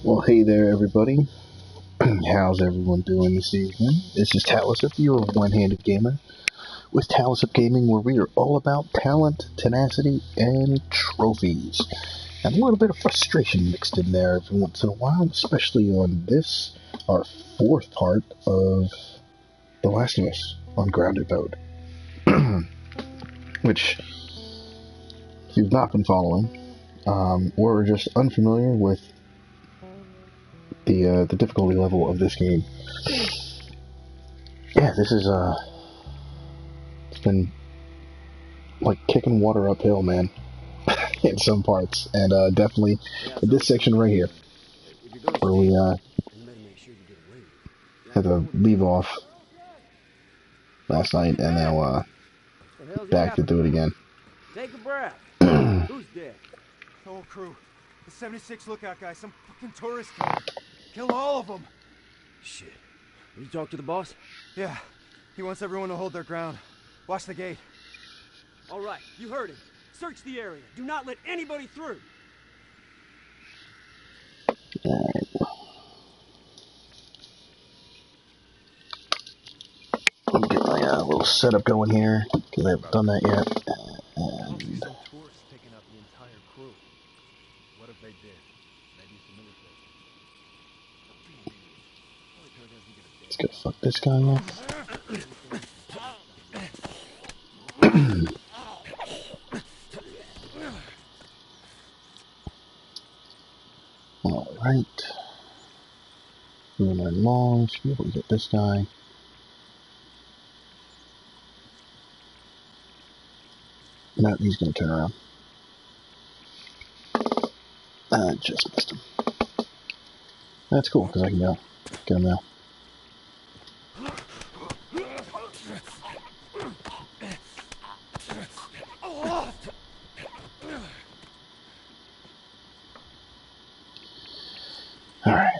Well, hey there, everybody. How's everyone doing this evening? This is Talasup, your one-handed gamer, with Talasup Gaming, where we are all about talent, tenacity, and trophies. And a little bit of frustration mixed in there every once in a while, especially on this, our fourth part of The Last of Us on Grounded Mode. Which, if you've not been following, or are just unfamiliar with the difficulty level of this game, yeah, this is it's been like kicking water uphill, man, in some parts, and definitely in this section right here, where we had to leave off last night, and now back to do it again. Take a breath. Who's dead? The whole crew. The 76 lookout guy, some fucking tourist killer. Killed all of them. Shit. Did you talk to the boss? Yeah. He wants everyone to hold their ground. Watch the gate. All right, you heard him. Search the area. Do not let anybody through. Alright. Let me get my little setup going here, because I haven't done that yet. Some tourists taking out the entire crew. What if they did? Maybe it's the military. Let's go fuck this guy up. Alright. Moving along, should be able to get this guy. No, he's gonna turn around. I just missed him. That's cool, because I can go get him now. Alright.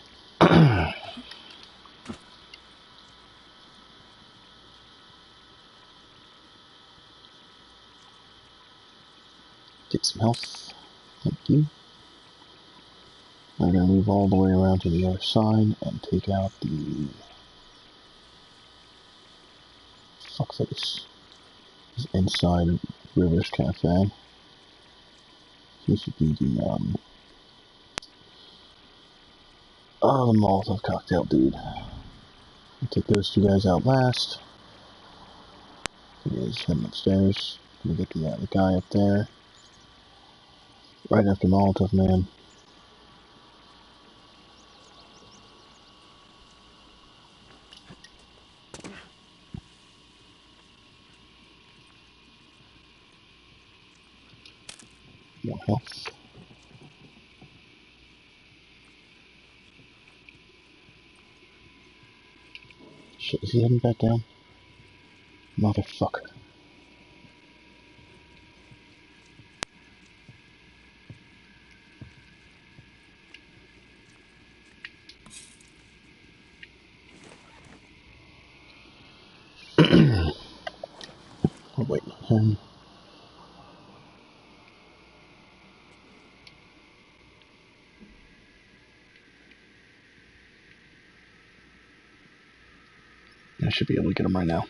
Get some health. Thank you. I'm gonna move all the way around to the other side and take out the fuckface. This inside Rivers Cafe. This should be the the Molotov cocktail dude. I'll take those two guys out last. He is heading upstairs. Gonna get the guy up there. Right after Molotov Man. More health. Shit, is he heading back down? Motherfucker. Oh, wait. I should be able to get him right now.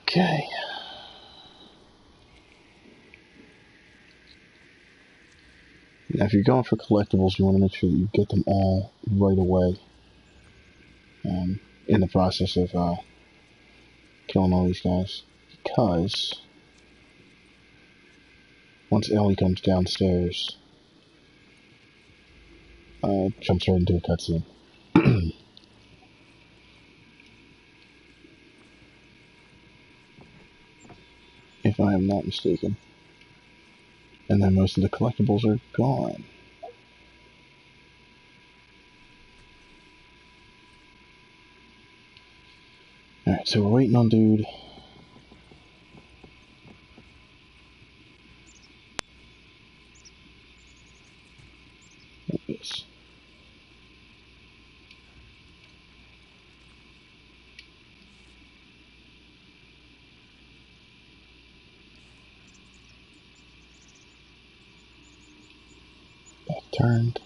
Okay. Now, if you're going for collectibles, you want to make sure that you get them all right away. In the process of killing all these guys. Because once Ellie comes downstairs, jumps right into a cutscene. If I am not mistaken. And then most of the collectibles are gone. Alright, so we're waiting on dude. Yes. Turned.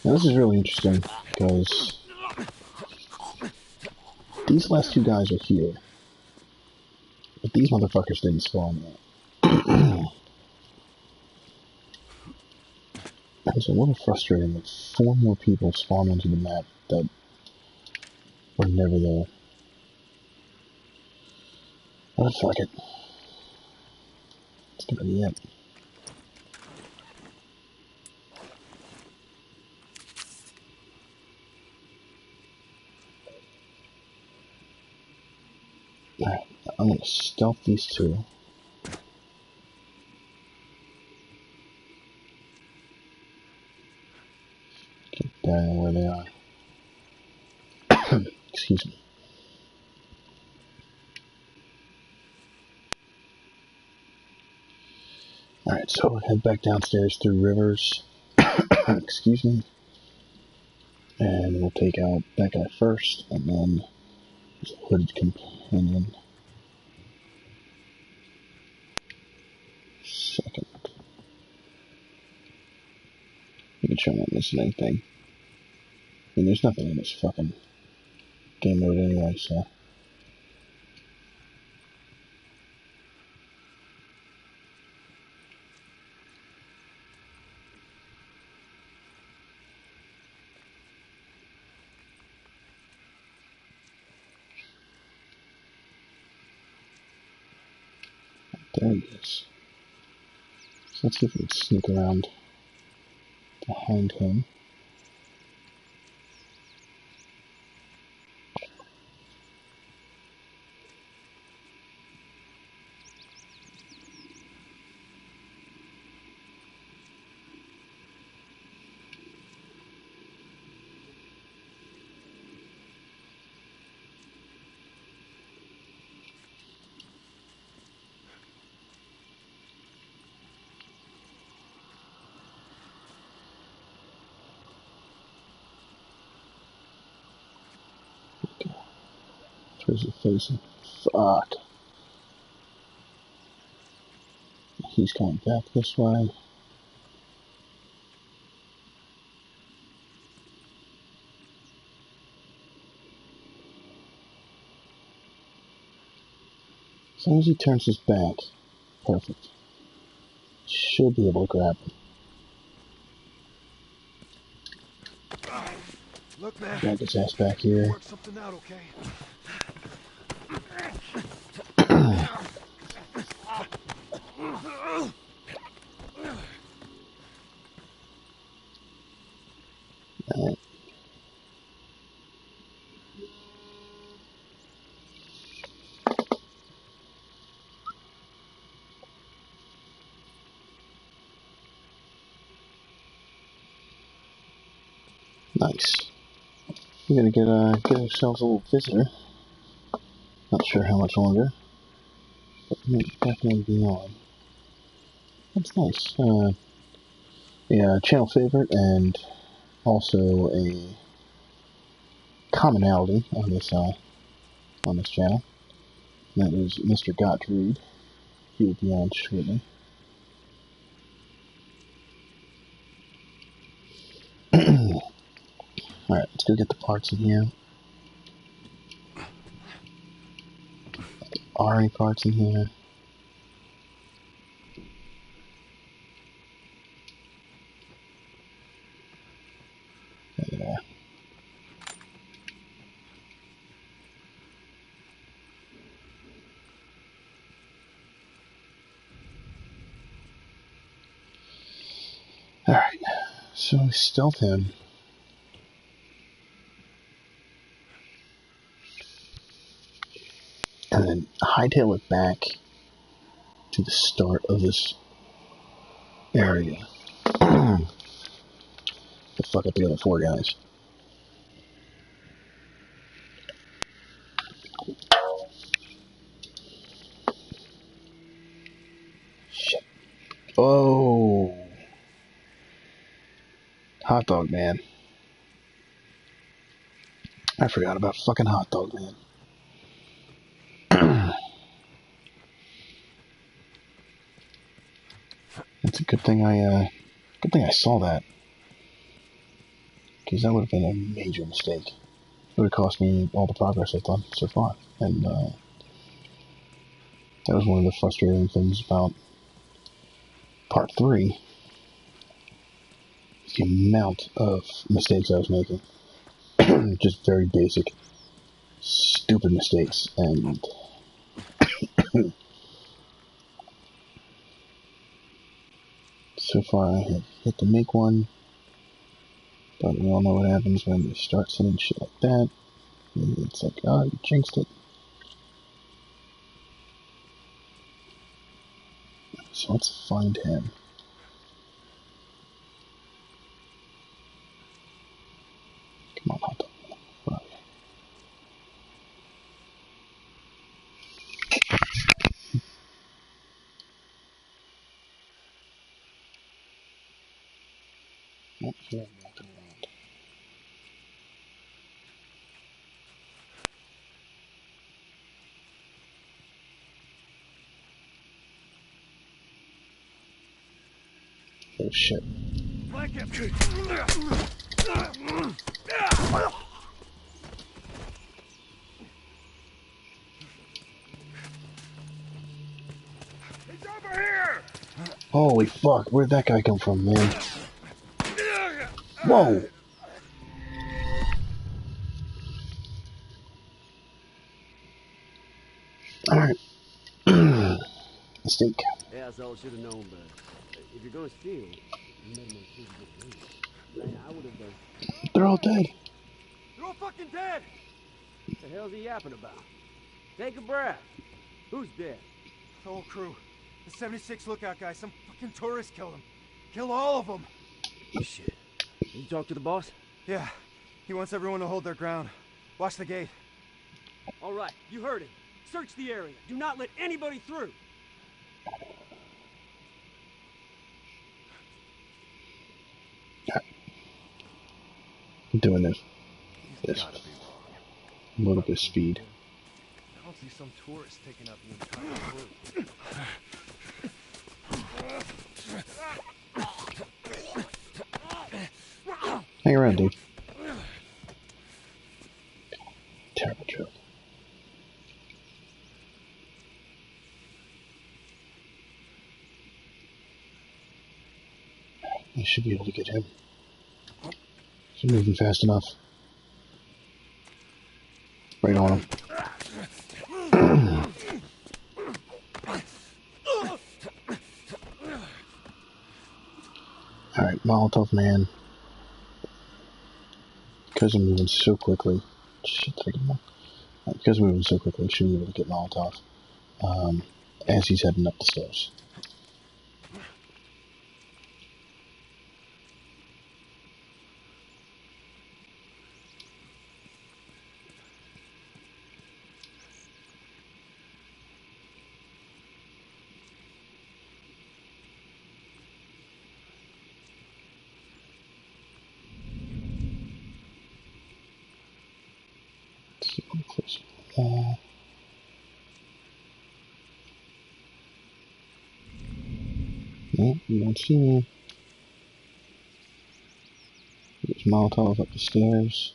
Now this is really interesting because these last two guys are here, but these motherfuckers didn't spawn yet. It's a little frustrating that 4 more people spawn onto the map that were never there. But fuck it. It's gonna be it. Alright, I'm gonna stealth these two. Get down where they are. Excuse me. Alright, so head back downstairs through Rivers. Excuse me. And we'll take out that guy first, and then his hooded companion second. Making sure I'm not missing anything. I mean, there's nothing in this fucking game mode anyway, so. There he is. So let's see if we can sneak around behind him. Where's he facing? Fuck. He's coming back this way. As long as he turns his back, perfect. Should be able to grab him. Look, man. Drag his ass back here. Work something out, okay? Alright. Nice. We're gonna get ourselves a little visitor. Not sure how much longer, but may definitely be on. That's nice. Yeah, channel favorite and also a commonality on this channel. And that is Mr. Gottfried. He will be on shortly. Alright, let's go get the parts in here. Are any parts in here? Yeah. Alright, so we stealth him. And then hightail it back to the start of this area. To fuck up the other 4 guys. Oh, hot dog man. I forgot about fucking hot dog man. It's a good thing I saw that, because that would have been a major mistake. It would have cost me all the progress I've done so far, and that was one of the frustrating things about part 3. The amount of mistakes I was making, just very basic, stupid mistakes, and so far I have yet to make one. But we all know what happens when you start saying shit like that. It's like, oh, you jinxed it. So let's find him. Come on, hot dog. Where are you? Oh, here, walking around. Oh shit. Flank him! He's over here! Holy fuck, where'd that guy come from, man? Whoa! Alright. Mistake. Yeah, so I should have known better. If you're gonna steal, you better make sure you get paid. Like I would have done. They're all dead. They're all fucking dead! What the hell's he yapping about? Take a breath. Who's dead? The whole crew. The 76 lookout guy. Some fucking tourist killed him. Kill all of them. Shit. You talk to the boss? Yeah. He wants everyone to hold their ground. Watch the gate. All right, you heard him. Search the area. Do not let anybody through. I'm doing this. He's This gotta be wrong. a little bit of speed. I don't see some tourists taking out the entire crew. Hang around, dude. Terrible joke. I should be able to get him. He's moving fast enough. Right on him. Alright, Molotov man. Because I'm moving so quickly. Shit, because I'm moving so quickly, I should be able to get Molotov. As he's heading up the stairs. Let's see if close to the wall. Nope, you won't see me. There's Molotov up the stairs.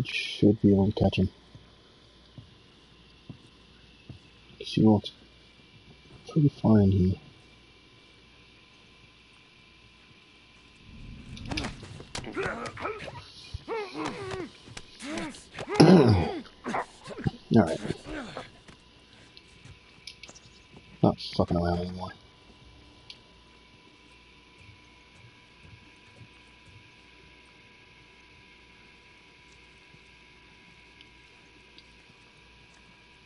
Should be able to catch him. He walks pretty far in here. Alright. Not fucking around anymore.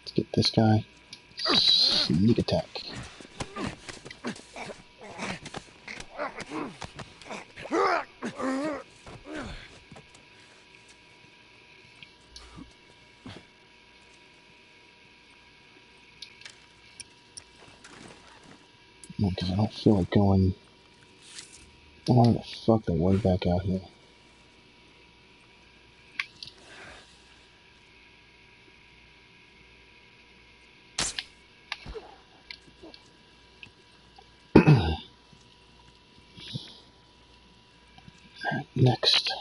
Let's get this guy. Sneak attack. Because I don't feel like going... Why the fuck the way back out here? Next.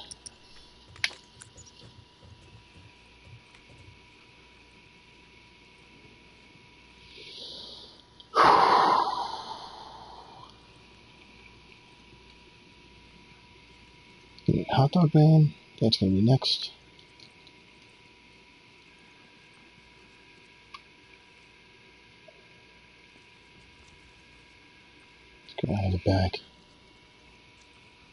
Hot dog man. That's gonna be next. Let's go out of the back.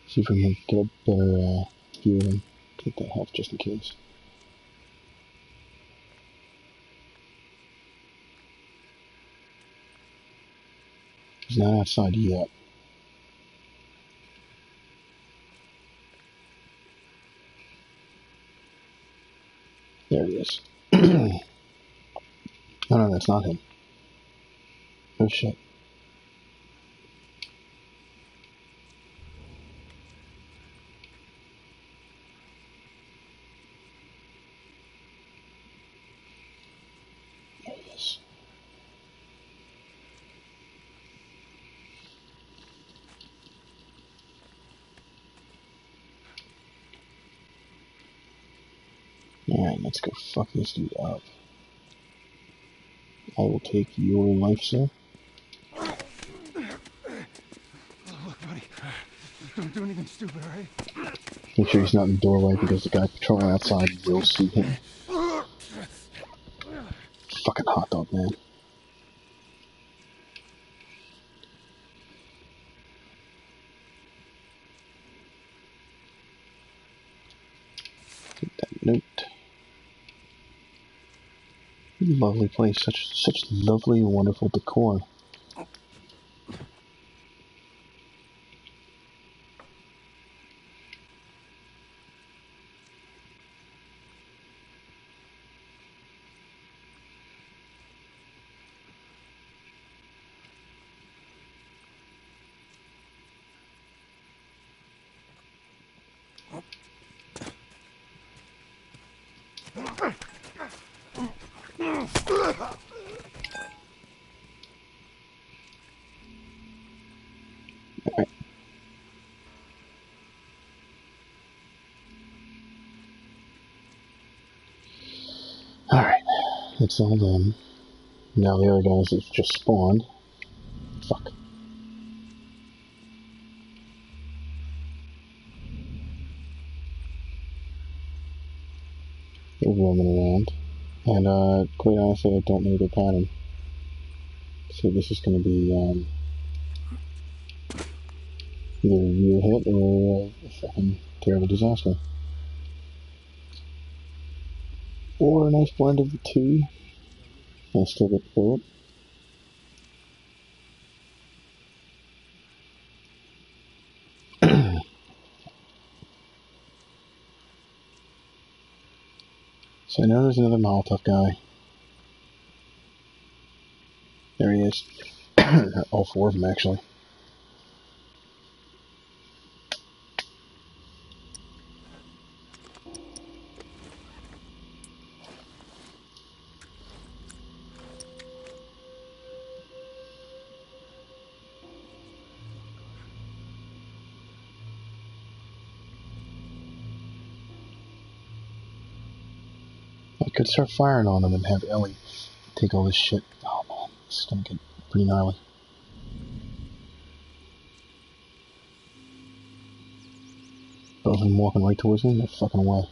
See if we can get a better view of him. Take that health just in case. He's not outside yet. There he is. Oh no, that's not him. Oh shit. There he is. Alright, let's go fuck this dude up. I will take your life, sir. Look, buddy. Don't do anything stupid, alright? Make sure he's not in the doorway because the guy patrolling outside will see him. Fucking hot dog man. Take that note. Lovely place, such lovely, wonderful decor. Alright, it's all done. Now the other guys have just spawned. Fuck. They're roaming around. And, quite honestly, I don't know their pattern. So this is going to be, either a real hit or a fucking terrible disaster. Or a nice blend of the two. I still get the bullet. So I know there's another Molotov guy. There he is. All four of them, actually. I could start firing on them and have Ellie take all this shit. Oh man, this is gonna get pretty gnarly. Both of them walking right towards me, they're fucking away.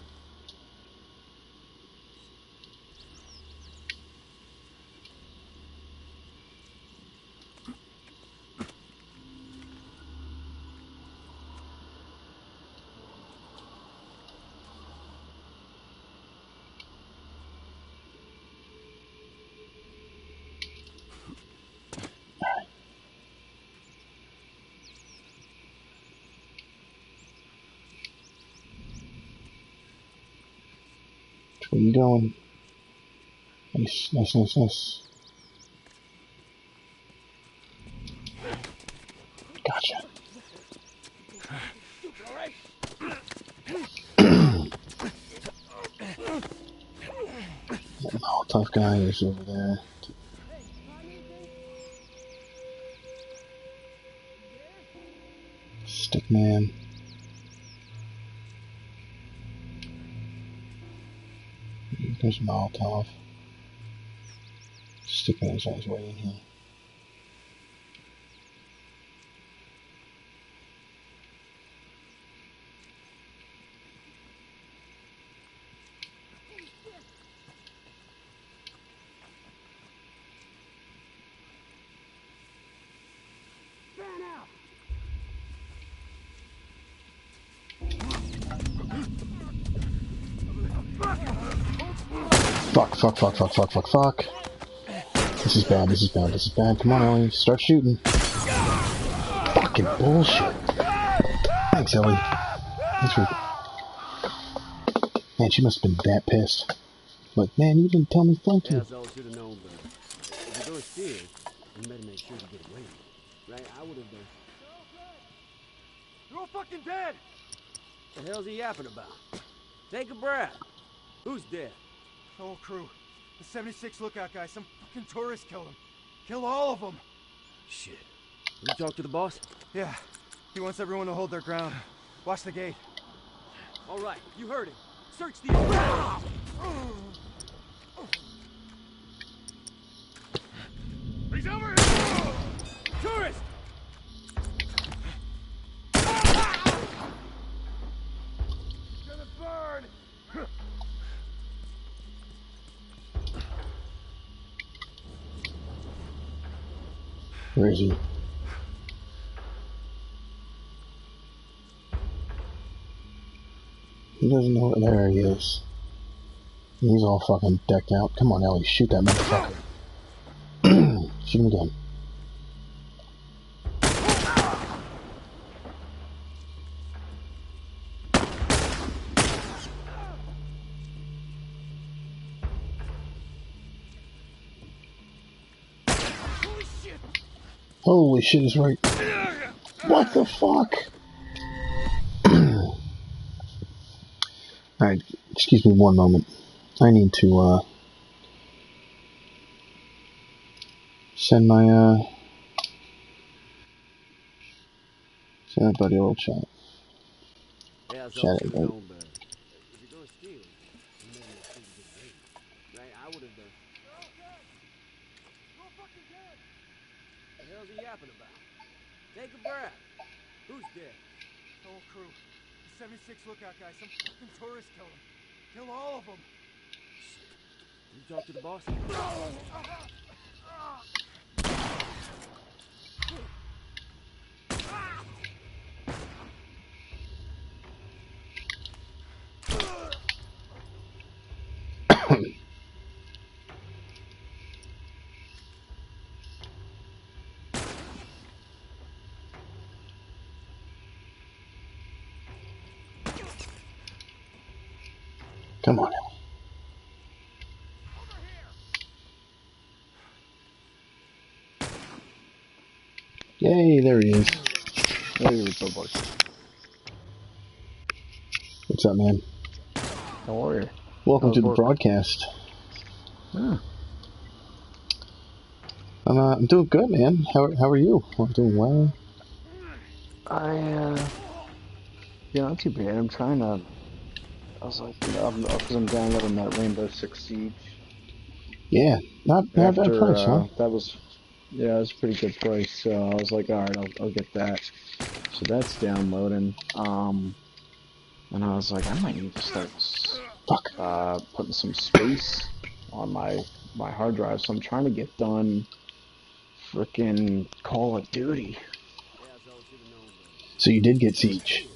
Where you going? Nice, nice, nice, nice. guy is over there. Hey, find anything? Stickman. There's Molotov. Stickman's on his way in here. Fan out! Fuck, fuck, fuck, fuck, fuck, fuck, fuck. This is bad, this is bad, this is bad. Come on, Ellie, start shooting. Fucking bullshit. Thanks, Ellie. Thanks for... Man, she must have been that pissed. Like, man, you didn't tell me thank you. Asshole should have known better. If you're going steering, you better make sure you get away. Right? I would have done. You're all fucking dead! What the hell's he yapping about? Take a breath. Who's dead? The whole crew. The 76 lookout guy. Some fucking tourist killed him. Kill all of them. Shit. You talk to the boss? Yeah. He wants everyone to hold their ground. Watch the gate. All right, you heard him. Search the area. He's over here! Tourist! Gonna burn! Where is he? He doesn't know. There he is. He's all fucking decked out. Come on, Ellie, shoot that motherfucker. Shoot him again. Holy shit is right. What the fuck? Alright, excuse me one moment. I need to, send my, send everybody a little chat. Yeah, Chat so it, should have right? known better. If you're going steering, you better make sure you get away. Right? I would have done. You're all fucking dead! What the hell's he yapping about? Take a breath. Who's dead? The whole crew. The 76 lookout guy. Some fucking tourist killed him. Kill all of them. You talk to the boss? Come on, Ellie. Yay, there he is. There you go, boys. What's up, man? How are you? Welcome How's to the work? broadcast. Yeah. I'm doing good, man. How are you? I'm doing well. Yeah, not too bad. I'm trying to, I was like, because I'm downloading that Rainbow Six Siege. Yeah, not a bad After, price, huh? that was a pretty good price, so I was like, alright, I'll get that. So that's downloading. And I was like, I might need to start, Fuck. putting some space on my hard drive, so I'm trying to get done frickin' Call of Duty. Yeah, so should have known better. So you did get Siege.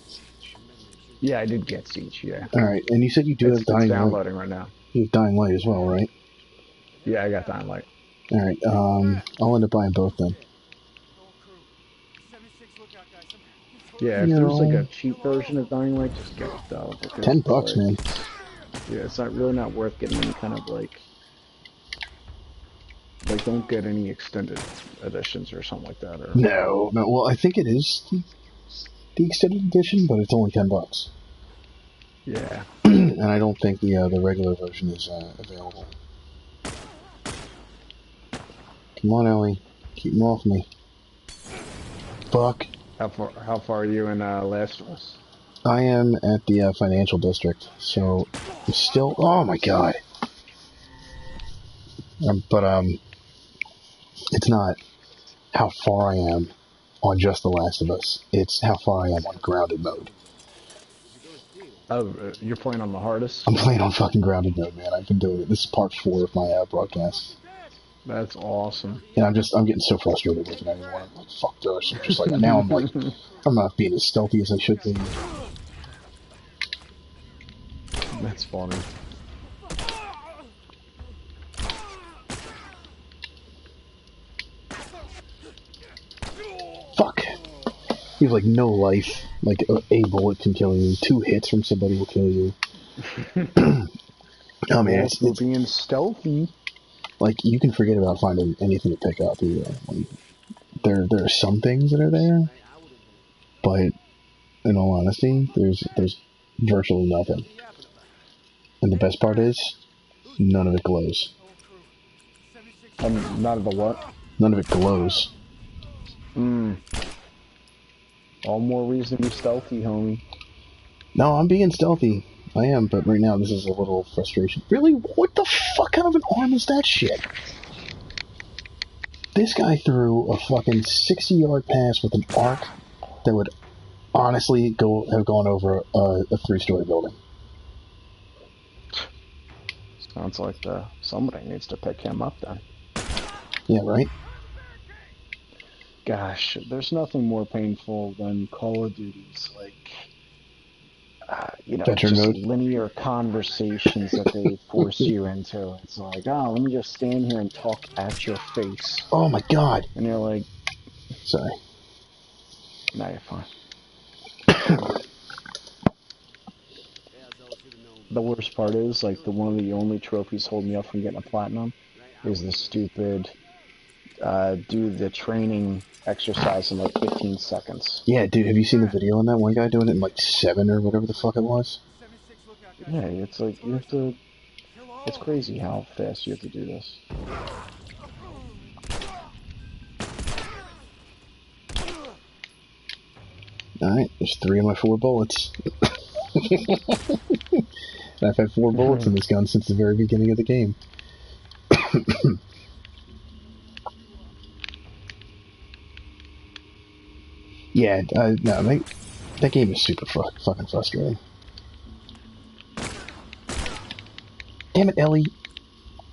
Yeah, I did get Siege, yeah. Alright, and you said you do have It's Dying Light. downloading right now. You have Dying Light as well, right? Yeah, I got Dying Light. Alright, I'll end up buying both then. The whole crew. The 76 lookout guy. Some fucking tourist. Yeah, if You there's like know. a cheap version of Dying Light, just get it though. Because, $10, like, man. Yeah, it's not really not worth getting any kind of like don't get any extended editions or something like that. Or No. Well, I think it is the extended edition, but it's only $10. yeah, And I don't think the regular version is available. Come on, Ellie. Keep him off me. Fuck. How far are you in Last of Us? I am at the financial district, so I'm still. Oh my god. But it's not how far I am on just The Last of Us. It's how far I am on grounded mode. Oh, you're playing on the hardest? I'm playing on fucking grounded mode, man. I've been doing it. This is part 4 of my broadcast. That's awesome. And I'm getting so frustrated with it anymore. I'm like, fuck this. I'm just like, now I'm like, I'm not being as stealthy as I should be. That's funny. Fuck. You have like no life. Like a bullet can kill you. 2 hits from somebody will kill you. Oh man, it's being stealthy. Like you can forget about finding anything to pick up either. Like, there are some things that are there, but in all honesty, there's virtually nothing. And the best part is, none of it glows. None of the what? None of it glows. All more reason to be stealthy, homie. No, I'm being stealthy. I am, but right now this is a little frustration. Really? What the fuck kind of an arm is that shit? This guy threw a fucking 60-yard pass with an arc that would honestly have gone over a 3-story building. Sounds like somebody needs to pick him up then. Yeah, right? Gosh, there's nothing more painful than Call of Duty's, like, Veteran just mode? linear conversations that they force you into. It's like, oh, let me just stand here and talk at your face. Oh my god. And you're like... Sorry. No, you're fine. The worst part is, like, one of the only trophies holding me up from getting a platinum is the stupid, do the training exercise in, like, 15 seconds. Yeah, dude, have you seen the video on that one guy doing it in, like, 7 or whatever the fuck it was? Yeah, it's like, you have to... It's crazy how fast you have to do this. Alright, there's 3 of my 4 bullets. And I've had 4 bullets in this gun since the very beginning of the game. Yeah, no, that game is super fucking frustrating. Damn it, Ellie.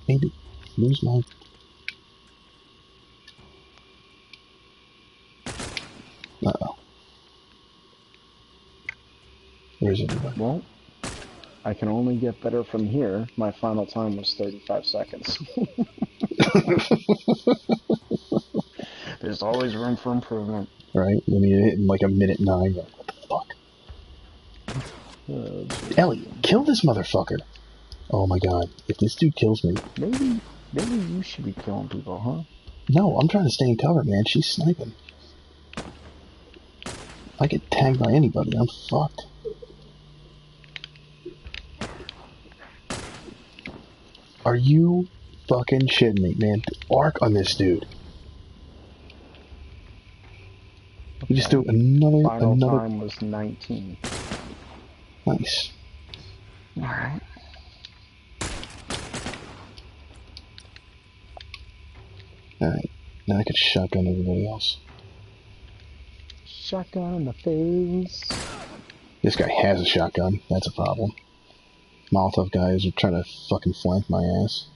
Maybe lose my... Uh-oh. Where's everybody? Well, I can only get better from here. My final time was 35 seconds. There's always room for improvement. Right? When you hit in like a minute 9, you're like, what the fuck? Ellie, kill this motherfucker! Oh my god, if this dude kills me... Maybe you should be killing people, huh? No, I'm trying to stay in cover, man. She's sniping. I get tagged by anybody, I'm fucked. Are you fucking shitting me, man? The arc on this dude. You just do another... Final time was 19. Nice. Alright. Alright. Now I could shotgun everybody else. Shotgun in the face. This guy has a shotgun. That's a problem. Molotov guys are trying to fucking flank my ass.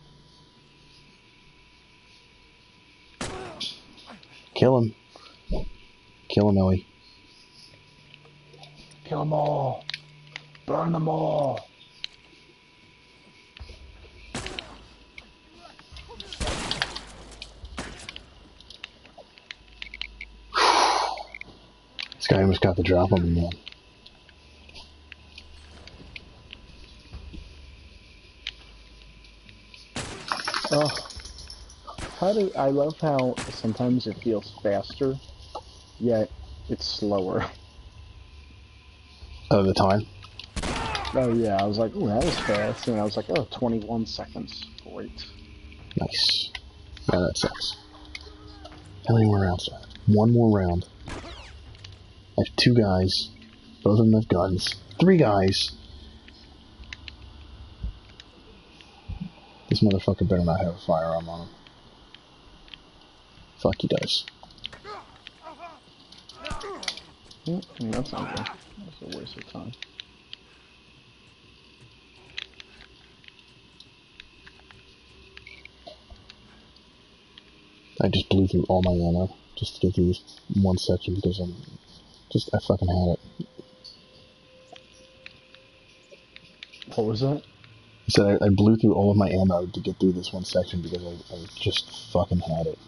Kill him. Kill him, Ellie. Kill them all. Burn them all. This guy almost got the drop on me, man. Oh, I love how sometimes it feels faster, yet it's slower. Oh, the time? Oh yeah, I was like, ooh, that was fast, and I was like, oh, 21 seconds. Great. Nice. Yeah, that sucks. How many more rounds do I have? One more round. I have 2 guys. Both of them have guns. 3 guys. This motherfucker better not have a firearm on him. Fuck, he does. That's not good. That's a waste of time. I just blew through all my ammo just to get through this one section because I fucking had it. What was that? I said I blew through all of my ammo to get through this one section because I just fucking had it.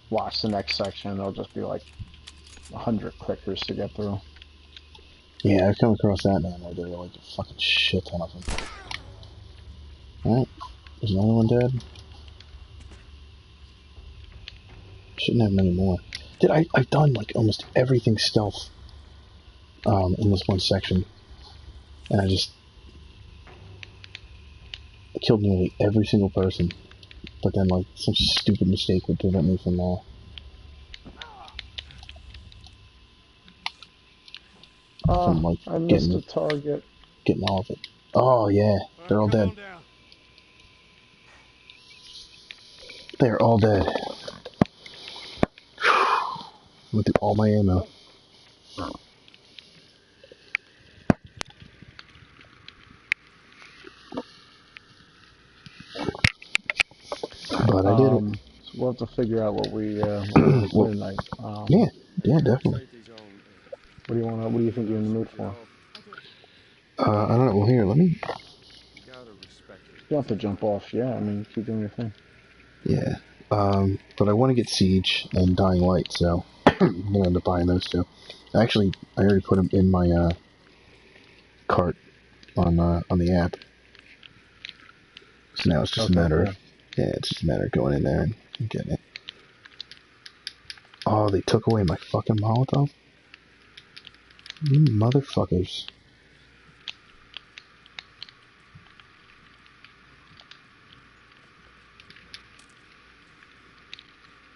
Watch the next section, there'll just be like 100 clickers to get through. Yeah, I've come across that ammo. There were like a fucking shit ton of them. Alright, there's another one dead. Shouldn't have many more. I've done like almost everything stealth in this one section. And I just killed nearly every single person. But then like some stupid mistake would prevent me from like I missed a getting target. all of it. Oh yeah, they're all dead. They're all dead. Went through all my ammo. But I did it. So we'll have to figure out what we want to play tonight. Yeah, definitely. What do you want? What do you think you're in the mood for? I don't know. Well, here, let me. You don't have to jump off. Yeah, I mean, keep doing your thing. Yeah. But I want to get Siege and Dying Light, so I'm gonna end up buying those two. Actually, I already put them in my cart on the app. So now it's just a matter of it's just a matter of going in there and getting it. Oh, they took away my fucking Molotov? You motherfuckers.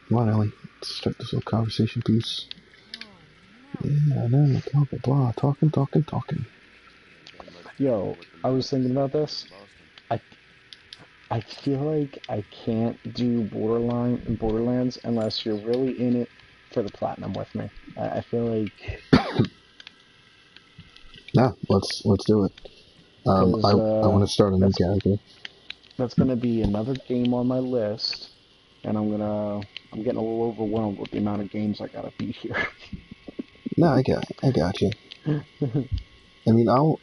Come on, Ellie. Let's start this little conversation piece. Yeah, I know. Blah, blah, blah. Talking. Yo, I was thinking about this. I feel like I can't do Borderlands unless you're really in it for the platinum with me. I feel like Nah, let's do it. I want to start a new character. That's gonna be another game on my list, and I'm getting a little overwhelmed with the amount of games I gotta beat here. No, I got you. I mean, I'll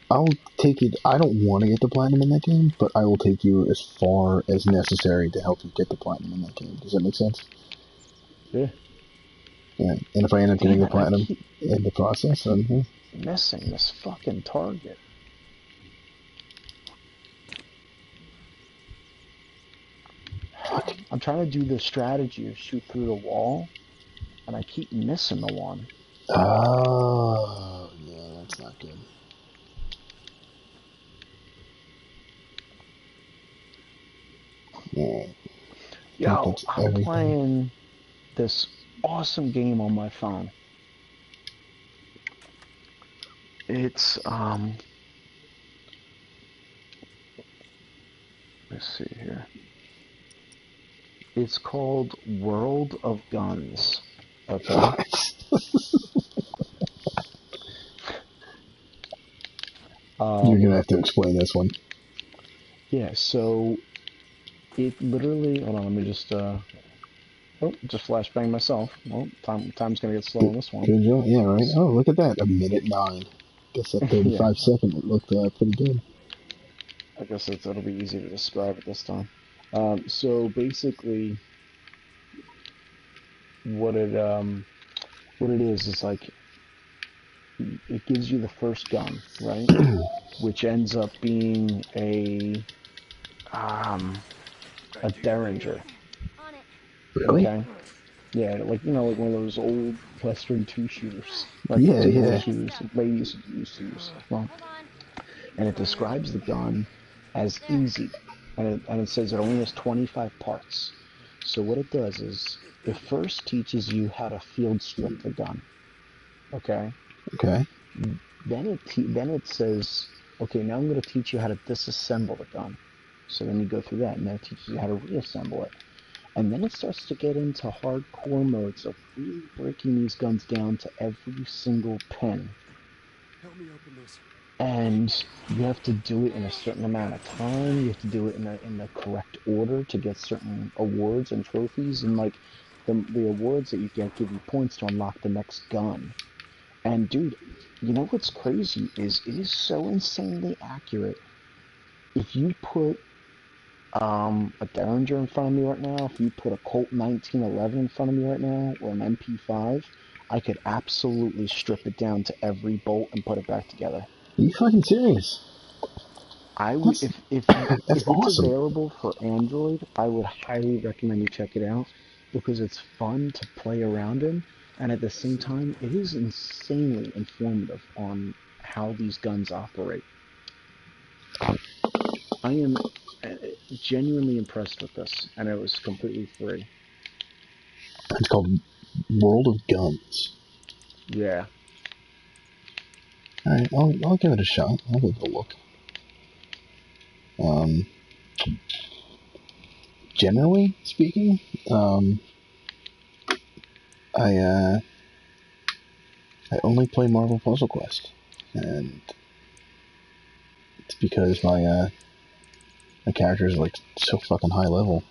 take it. I don't want to get the platinum in that game, but I will take you as far as necessary to help you get the platinum in that game. Does that make sense? Yeah. Yeah. And if I end up getting the platinum in the process, then missing this fucking target. I'm trying to do the strategy of shoot through the wall, and I keep missing the one. Oh, yeah, that's not good. Yeah. Yo, I'm playing this awesome game on my phone. It's, let's see here. It's called World of Guns. Okay. You're gonna have to explain this one. Yeah, so it literally. Hold on, let me just. Just flashbang myself. Well, time's gonna get slow on this one. Good job. Yeah, right. Oh, look at that. 1:09. Guess that 35 second it looked pretty good. I guess it'll be easy to describe it this time. So basically, what it is like it gives you the first gun, right? Which ends up being a Derringer. Really? Okay. Yeah, like like one of those old Western two-shooters. Like shooters ladies used to use. Well, and it describes the gun as easy, and it says it only has 25 parts. So what it does is it first teaches you how to field strip the gun. Okay. Okay. Then it says, okay, now I'm going to teach you how to disassemble the gun. So then you go through that, and then it teaches you how to reassemble it. And then it starts to get into hardcore modes of really breaking these guns down to every single pin. Help me open this. And you have to do it in a certain amount of time. You have to do it in the correct order to get certain awards and trophies. And like the awards that you get give you points to unlock the next gun. And dude, you know what's crazy is it is so insanely accurate. If you put a Derringer in front of me right now, if you put a Colt 1911 in front of me right now, or an MP5, I could absolutely strip it down to every bolt and put it back together. Are you fucking serious? I would That's that's if it's awesome. available for Android, I would highly recommend you check it out because it's fun to play around in, and at the same time, it is insanely informative on how these guns operate. I am genuinely impressed with this, and it was completely free. It's called World of Guns. Yeah. All right, I'll give it a shot. I'll give it a look. Generally speaking, I only play Marvel Puzzle Quest, and it's because my character is like so fucking high level.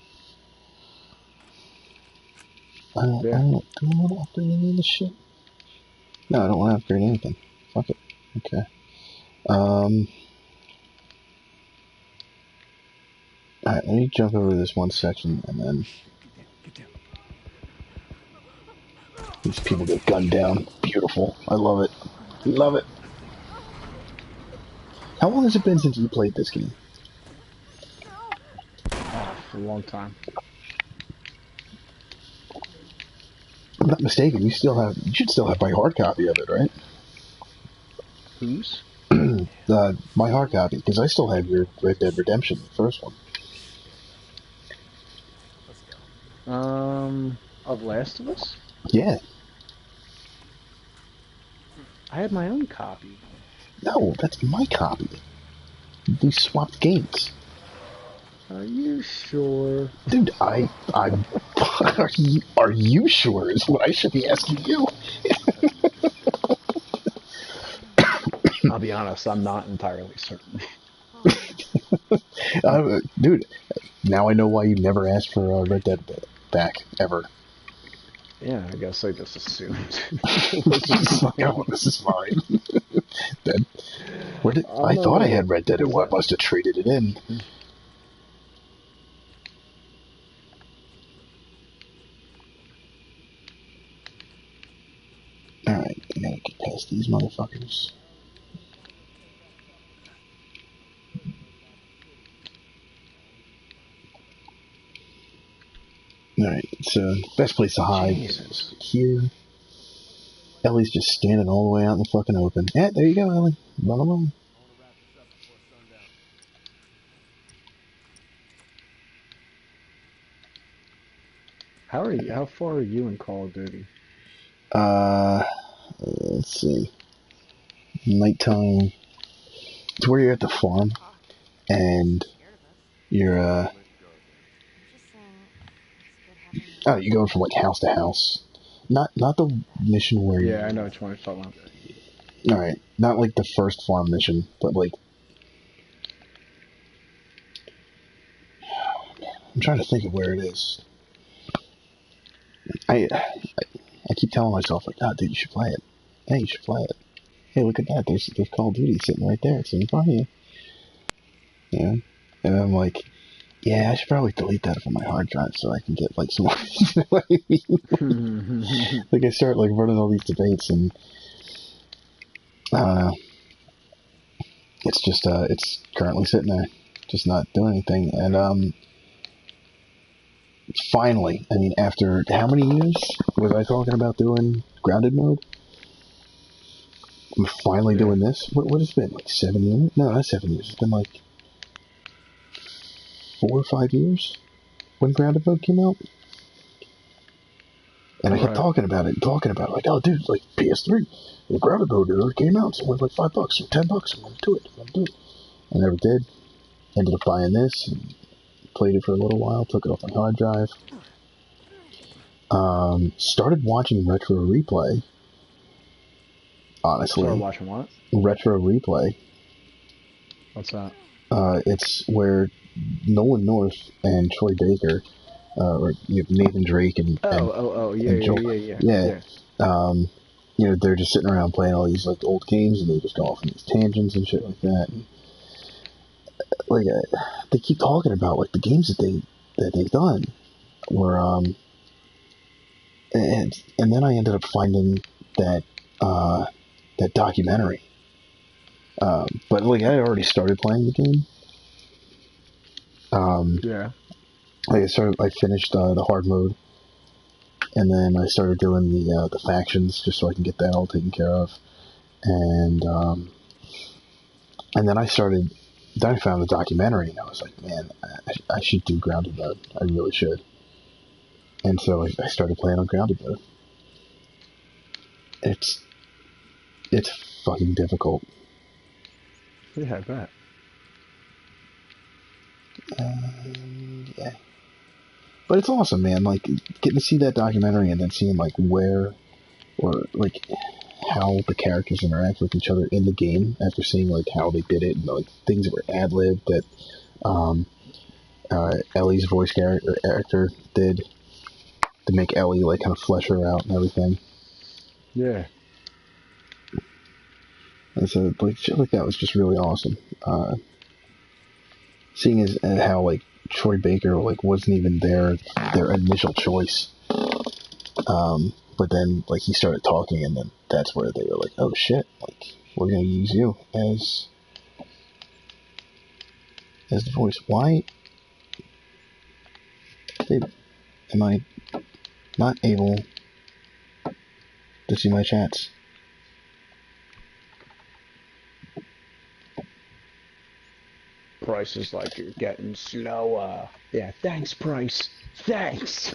Yeah. Do I want to upgrade any of this shit? No, I don't want to upgrade anything. Fuck it. Okay. Alright, let me jump over to this one section and then Get down. these people get gunned down. Beautiful. I love it. Love it. How long has it been since you played this game? For a long time. If I'm not mistaken, you should still have my hard copy of it, right? Whose? My hard copy, because I still have your Red Dead Redemption, the first one. Let's go. Of Last of Us? Yeah. I had my own copy. No, that's my copy. We swapped games. Are you sure? Dude, are you sure is what I should be asking you. I'll be honest, I'm not entirely certain. Dude, now I know why you never asked for Red Dead back, ever. Yeah, I guess I just assumed. Oh, this is mine. Then, I No, thought I no, had Red Dead and I must have traded it in. Alright, I gotta get past these motherfuckers. Alright, so best place to hide is here. Ellie's just standing all the way out in the fucking open. Yeah, there you go, Ellie. Run along. I want to wrap this up before sundown. How far are you in Call of Duty? Let's see. Nighttime. It's where you're at the farm, and you're, oh, you go from, like, house to house. Not the mission where Yeah, I know which one you're talking about. Alright, not like the first farm mission, but like... I'm trying to think of where it is. I keep telling myself, like, oh, dude, you should play it. Hey, you should play it. Hey, look at that, there's Call of Duty sitting right there, it's in front of you. Yeah? And I'm like, yeah, I should probably delete that from my hard drive so I can get, like, some... You know what I mean? Like, I start, like, running all these debates, and... it's just, it's currently sitting there, just not doing anything, and, finally, I mean, after how many years was I talking about doing grounded mode? I'm finally doing this. What has it been, like 7 years? No, not 7 years. It's been like 4 or 5 years when grounded mode came out. And I kept talking about it, like, oh, dude, like PS3, the Grounded Mode, it came out, so it was like $5 or $10. I'm gonna do it. I never did. Ended up buying this, and played it for a little while, took it off my hard drive. Started watching Retro Replay. Honestly, Started watching what? Retro Replay. What's that? It's where Nolan North and Troy Baker, or Nathan Drake and Yeah. They're just sitting around playing all these like old games, and they just go off on these tangents and shit like that. And, like they keep talking about like the games that they've done, where and then I ended up finding that that documentary. But like I already started playing the game. I finished the hard mode, and then I started doing the factions just so I can get that all taken care of, and then I found the documentary, and I was like, man, I should do Grounded Mode. I really should. And so I started playing on Grounded Mode. It's fucking difficult. Yeah, I bet. Yeah. But it's awesome, man. Like, getting to see that documentary and then seeing, like, where, or, like, how the characters interact with each other in the game after seeing, like, how they did it and, like, things that were ad-libbed that, Ellie's voice actor did to make Ellie, like, kind of flesh her out and everything. Yeah. And so, like, shit like that was just really awesome. Seeing as how, like, Troy Baker, like, wasn't even their initial choice. But then, like, he started talking, and then that's where they were like, oh shit, like, we're gonna use you as the voice. Why am I not able to see my chats? Price is like, you're getting slower. Yeah, thanks, Price. Thanks.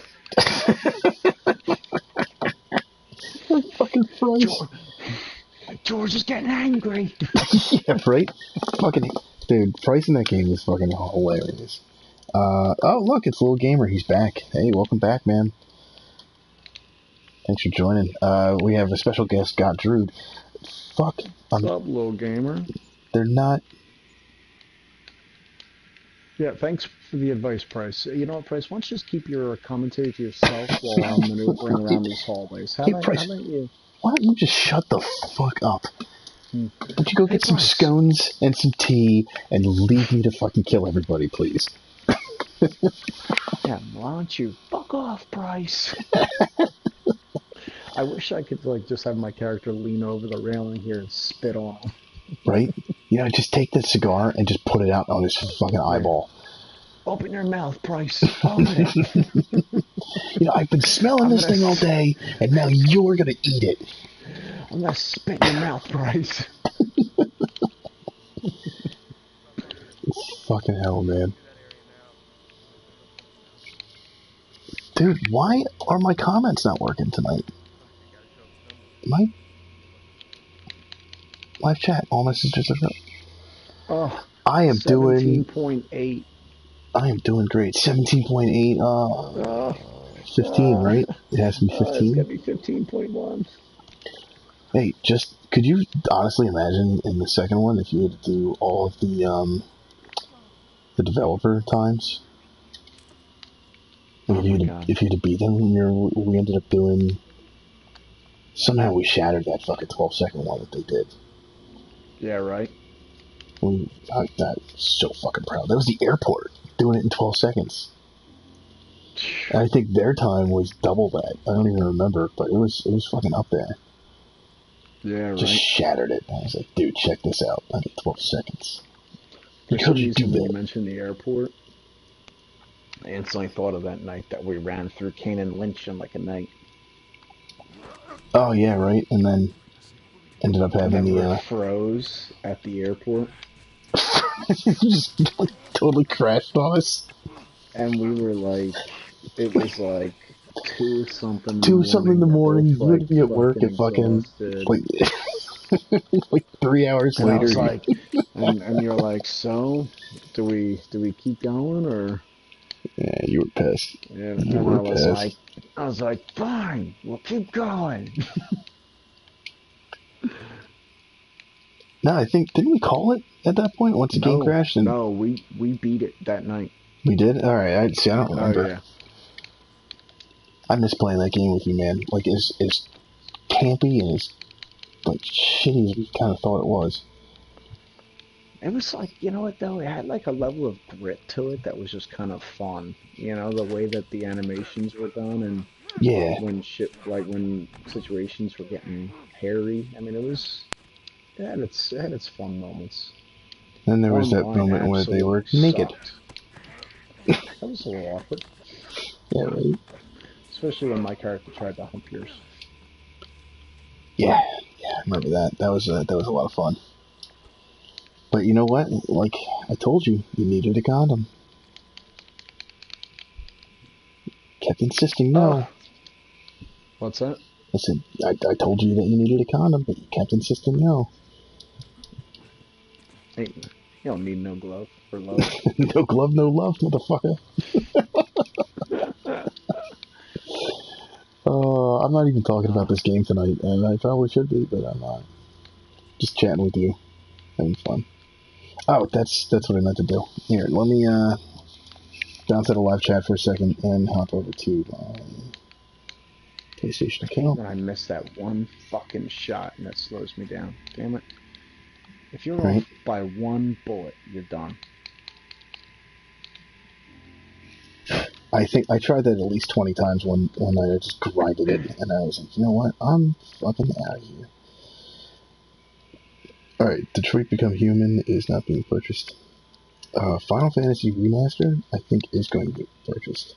Fucking Price. George is getting angry. Yeah, right? Fucking, dude, Price in that game is fucking hilarious. Oh, look, it's Little Gamer. He's back. Hey, welcome back, man. Thanks for joining. We have a special guest, Got Druid. Fuck. What's up, Little Gamer? They're not... Yeah, thanks for the advice, Price. You know what, Price? Why don't you just keep your commentary to yourself while I'm maneuvering around these hallways? Price, why don't you just shut the fuck up? Would you go get some Price. scones and some tea and leave me to fucking kill everybody, please? Yeah, why don't you fuck off, Price? I wish I could, like, just have my character lean over the railing here and spit on him. Right? You know, just take that cigar and just put it out on his fucking eyeball. Open your mouth, Price. Open it. You know, I've been smelling this thing all day, and now you're gonna eat it. I'm gonna spit in your mouth, Price. Fucking hell, man. Dude, why are my comments not working tonight? My live chat, all messages are... Oh, I am 17.8. I am doing great. 17.8, 15, right? It has to be 15. It's gotta be 15.1. Hey, could you honestly imagine in the second one if you had to do all of the developer times? If you had to beat them, we ended up doing... Somehow we shattered that fucking 12-second one that they did. Yeah, right. I'm so fucking proud. That was the airport, doing it in 12 seconds. And I think their time was double that. I don't even remember, but it was fucking up there. Yeah, right. Just shattered it. I was like, dude, check this out. I get 12 seconds. For some reason, when you mentioned the airport, I instantly thought of that night that we ran through Kane and Lynch in like a night. Oh, yeah, right. And then ended up having it froze at the airport. Just totally crashed on us. And we were like, it was like 2 something in the 2 something in morning. the We're morning. both You had like to be at work fucking at fucking exhausted. like like 3 hours And I later. was like, and you're like, so do we keep going or? Yeah, you were pissed. You And were pissed. I was like, fine, we'll keep going. No, I think didn't we call it at that point once the game No, crashed and no, we beat it that night. we did. All right, I see. I don't Oh remember. yeah. I miss playing that game with you, man. Like as campy and as like shitty as we kind of thought it was. It was like, you know what though? It had like a level of grit to it that was just kind of fun. You know, the way that the animations were done and Yeah. when situations were getting hairy. I mean, it had its fun moments. Then there was that Online moment where they were absolutely naked. sucked. That was a little awkward, Yeah, right. especially when my character tried to hump yours. Yeah, yeah. I remember that. That was a lot of fun. But you know what? Like I told you, you needed a condom. Kept insisting Oh, no. what's that? I said I told you that you needed a condom, but you kept insisting no. Hey, you don't need no glove for love. No glove, no love, motherfucker. I'm not even talking about Uh, this game tonight, and I probably should be, but I'm not. Just chatting with you, having fun. Oh, that's what I meant to do. Here, let me bounce out of live chat for a second and hop over to my PlayStation account. when I miss that one fucking shot and that slows me down. Damn it. If you're Right? off by one bullet, you're done. I think I tried that at least 20 times when I just grinded it, and I was like, you know what? I'm fucking out of here. Alright, Detroit Become Human is not being purchased. Final Fantasy Remaster, I think, is going to be purchased.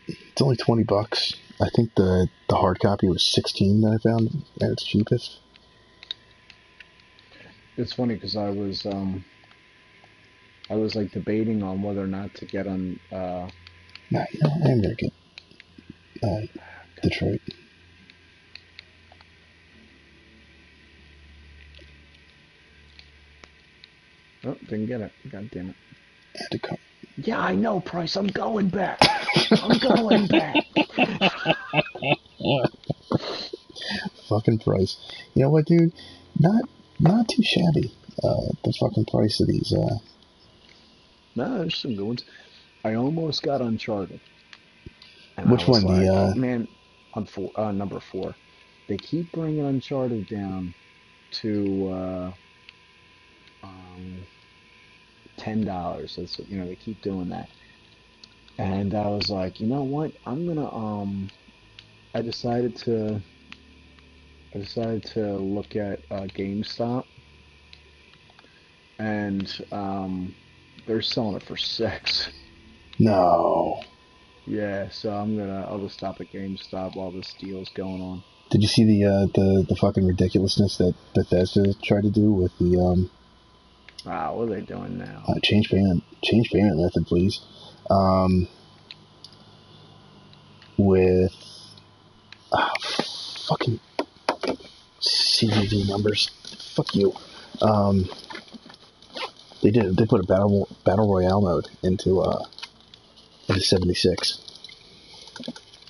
It's only $20. I think the hard copy was 16 that I found at its cheapest. It's funny because I was like debating on whether or not to get on Nah, you know, I'm gonna get Detroit. oh, didn't get it. God damn it. Add to cart. Yeah, I know, Price. I'm going back. I'm going back. Fucking price. You know what, dude? Not too shabby. The fucking price of these. No, there's some good ones. I almost got Uncharted, and I Which was one? like, The man, number 4. They keep bringing Uncharted down to um, $10. That's they keep doing that. And I was like, you know what? I'm gonna I decided to look at GameStop, and they're selling it for 6. no. Yeah, so I'll just stop at GameStop while this deal's going on. Did you see the fucking ridiculousness that Bethesda tried to do with the What are they doing now? change payment method, please? With fucking CVV numbers. Fuck you. Um, they put a battle royale mode into 76.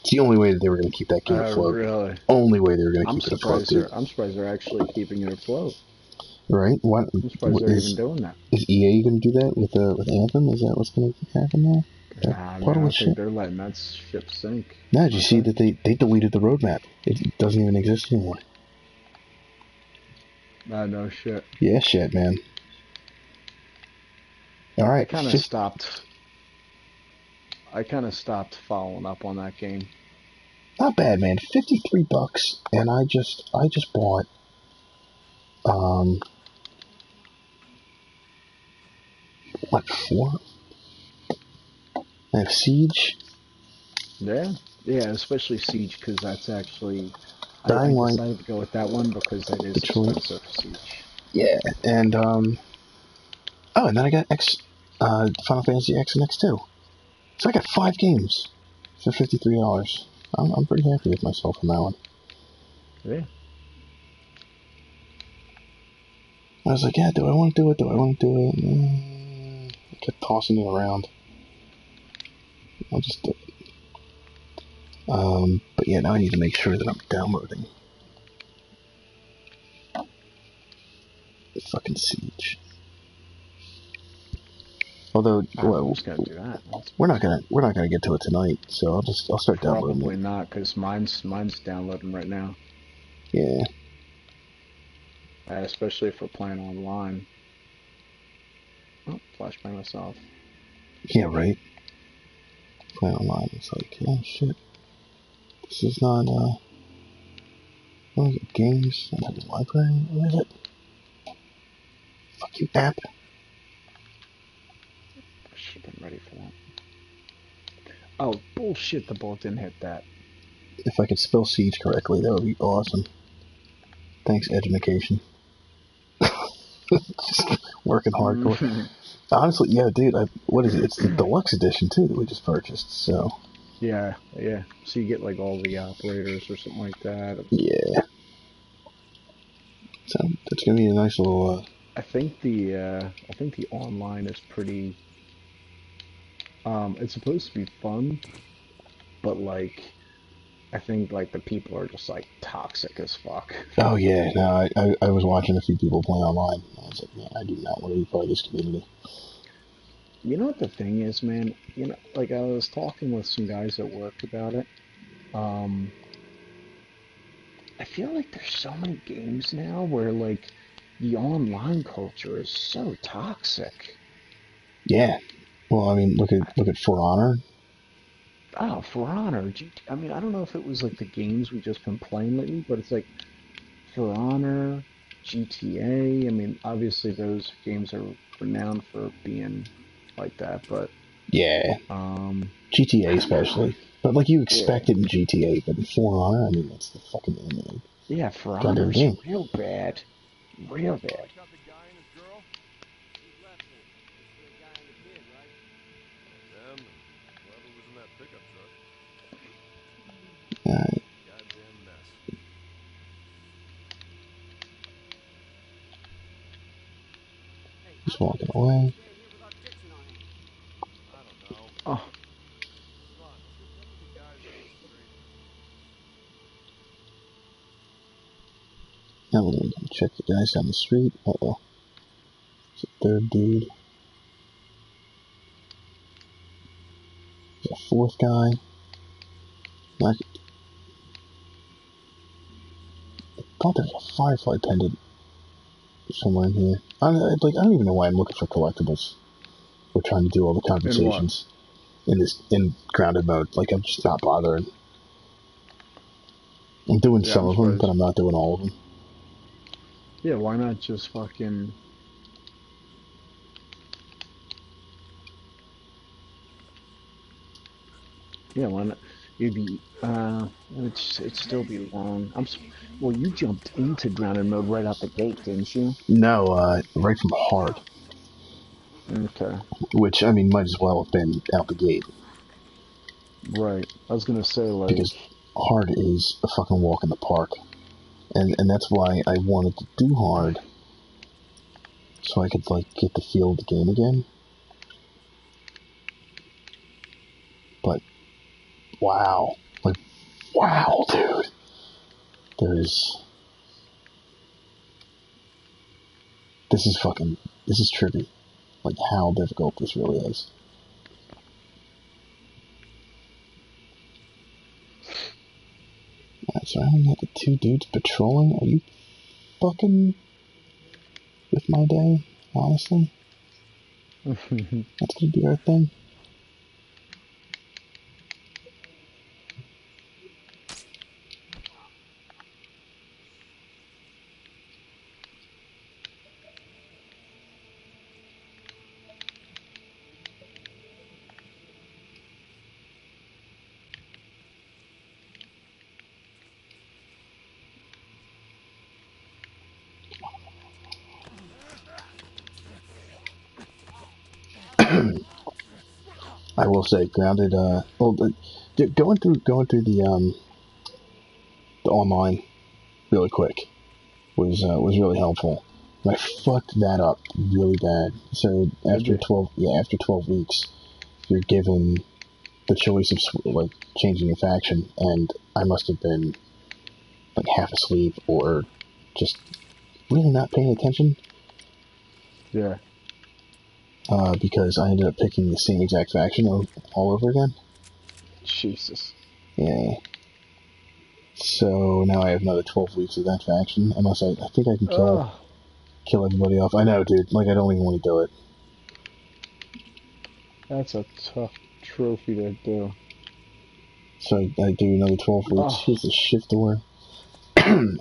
It's the only way that they were going to keep that game afloat. Really? Only way they were going to keep it afloat, dude. I'm surprised they're actually keeping it afloat. Right? What I'm surprised they're even doing that. Is EA going to do that with Anthem? Is that what's going to happen there? Nah, man, I think they're letting that ship sink. Now, did you see that they deleted the roadmap? It doesn't even exist anymore. No shit. Yeah, shit, man. All right. I kind of stopped following up on that game. Not bad, man. $53, and I just bought what, 4? I have Siege. Yeah, especially Siege because that's actually I Dying Light. decided to go with that one because it is Detroit. expensive. Siege. Yeah, and and then I got Final Fantasy X and X2. So I got 5 games for $53. I'm pretty happy with myself on that one. Yeah. I was like, yeah, do I want to do it? Do I want to do it? I kept tossing it around. I'll just do it. But yeah, now I need to make sure that I'm downloading. Fucking Siege. Although, well, Who's gonna do that? we're not gonna get to it tonight, so I'll start downloading Probably it. not, because mine's downloading right now. Yeah. Especially if we're playing online. Oh, flashbang myself. Yeah, right. Playing online, it's like, oh shit. This is not, what is it, games? Library? What is it? Fuck you, app. I should have been ready for that. Oh, bullshit, the bullet didn't hit that. If I could spell Siege correctly, that would be awesome. Thanks, education. Just working hardcore. Honestly, yeah, dude, what is it? It's the deluxe edition, too, that we just purchased, so. Yeah. So you get, like, all the operators or something like that. Yeah. So, that's gonna be a nice little, I think the online is pretty, it's supposed to be fun, but, like, I think, like, the people are just, like, toxic as fuck. Oh yeah, no, I was watching a few people play online. I was like, man, I do not want to be part of this community. You know what the thing is, man? You know, like, I was talking with some guys at work about it. Um, I feel like there's so many games now where, like, the online culture is so toxic. Yeah. Well, I mean, look at For Honor. Oh, For Honor. I mean, I don't know if it was like the games we just been playing lately, but it's like For Honor, GTA. I mean, obviously those games are renowned for being like that, but Yeah. I GTA don't know. especially. But like you Yeah, expect it in GTA, but in For Honor, I mean, that's the fucking yeah. For goddamn Honor's game. real bad, real You bad. check out the guy and his girl? Who's left then? Just the guy and the kid, right? Them and whoever was in that pickup truck. Alright, Goddamn mess. Hey, how just come walking this guy away. staying here without Dixon on him? I don't know. Oh, Come on, let's go talk to the guys on the street. Now we're gonna check the guys down the street. Uh-oh. It's a third dude. There's a fourth guy. I thought there was a Firefly pendant somewhere in here. I don't even know why I'm looking for collectibles. We're trying to do all the and what? conversations in grounded mode. Like I'm just not bothering. I'm doing Yeah, some I'm of them, but surprised. I'm not doing all of them. Yeah, why not just fucking? Yeah, why not? It'd be it'd still be long. Well, you jumped into grounded mode right out the gate, didn't you? No, right from hard, Okay, which I mean might as well have been out the gate right. I was gonna say like, because hard is a fucking walk in the park, and that's why I wanted to do hard so I could like get the feel of the game again. But wow, like wow, dude, there's this is trippy. Like how difficult this really is. Alright, so I only had the two dudes patrolling. Are you fucking with my day? Honestly, that's gonna be our thing. I will say, grounded. Going through the online really quick was really helpful. And I fucked that up really bad. So after 12 weeks, you're given the choice of like changing your faction, and I must have been like half asleep or just really not paying attention. Yeah. Because I ended up picking the same exact faction all over again. Jesus. Yeah. So now I have another 12 weeks of that faction, unless I think I can kill everybody off. I know, dude. Like, I don't even want to do it. That's a tough trophy to do. So I do another 12 weeks. Here's the shift door. And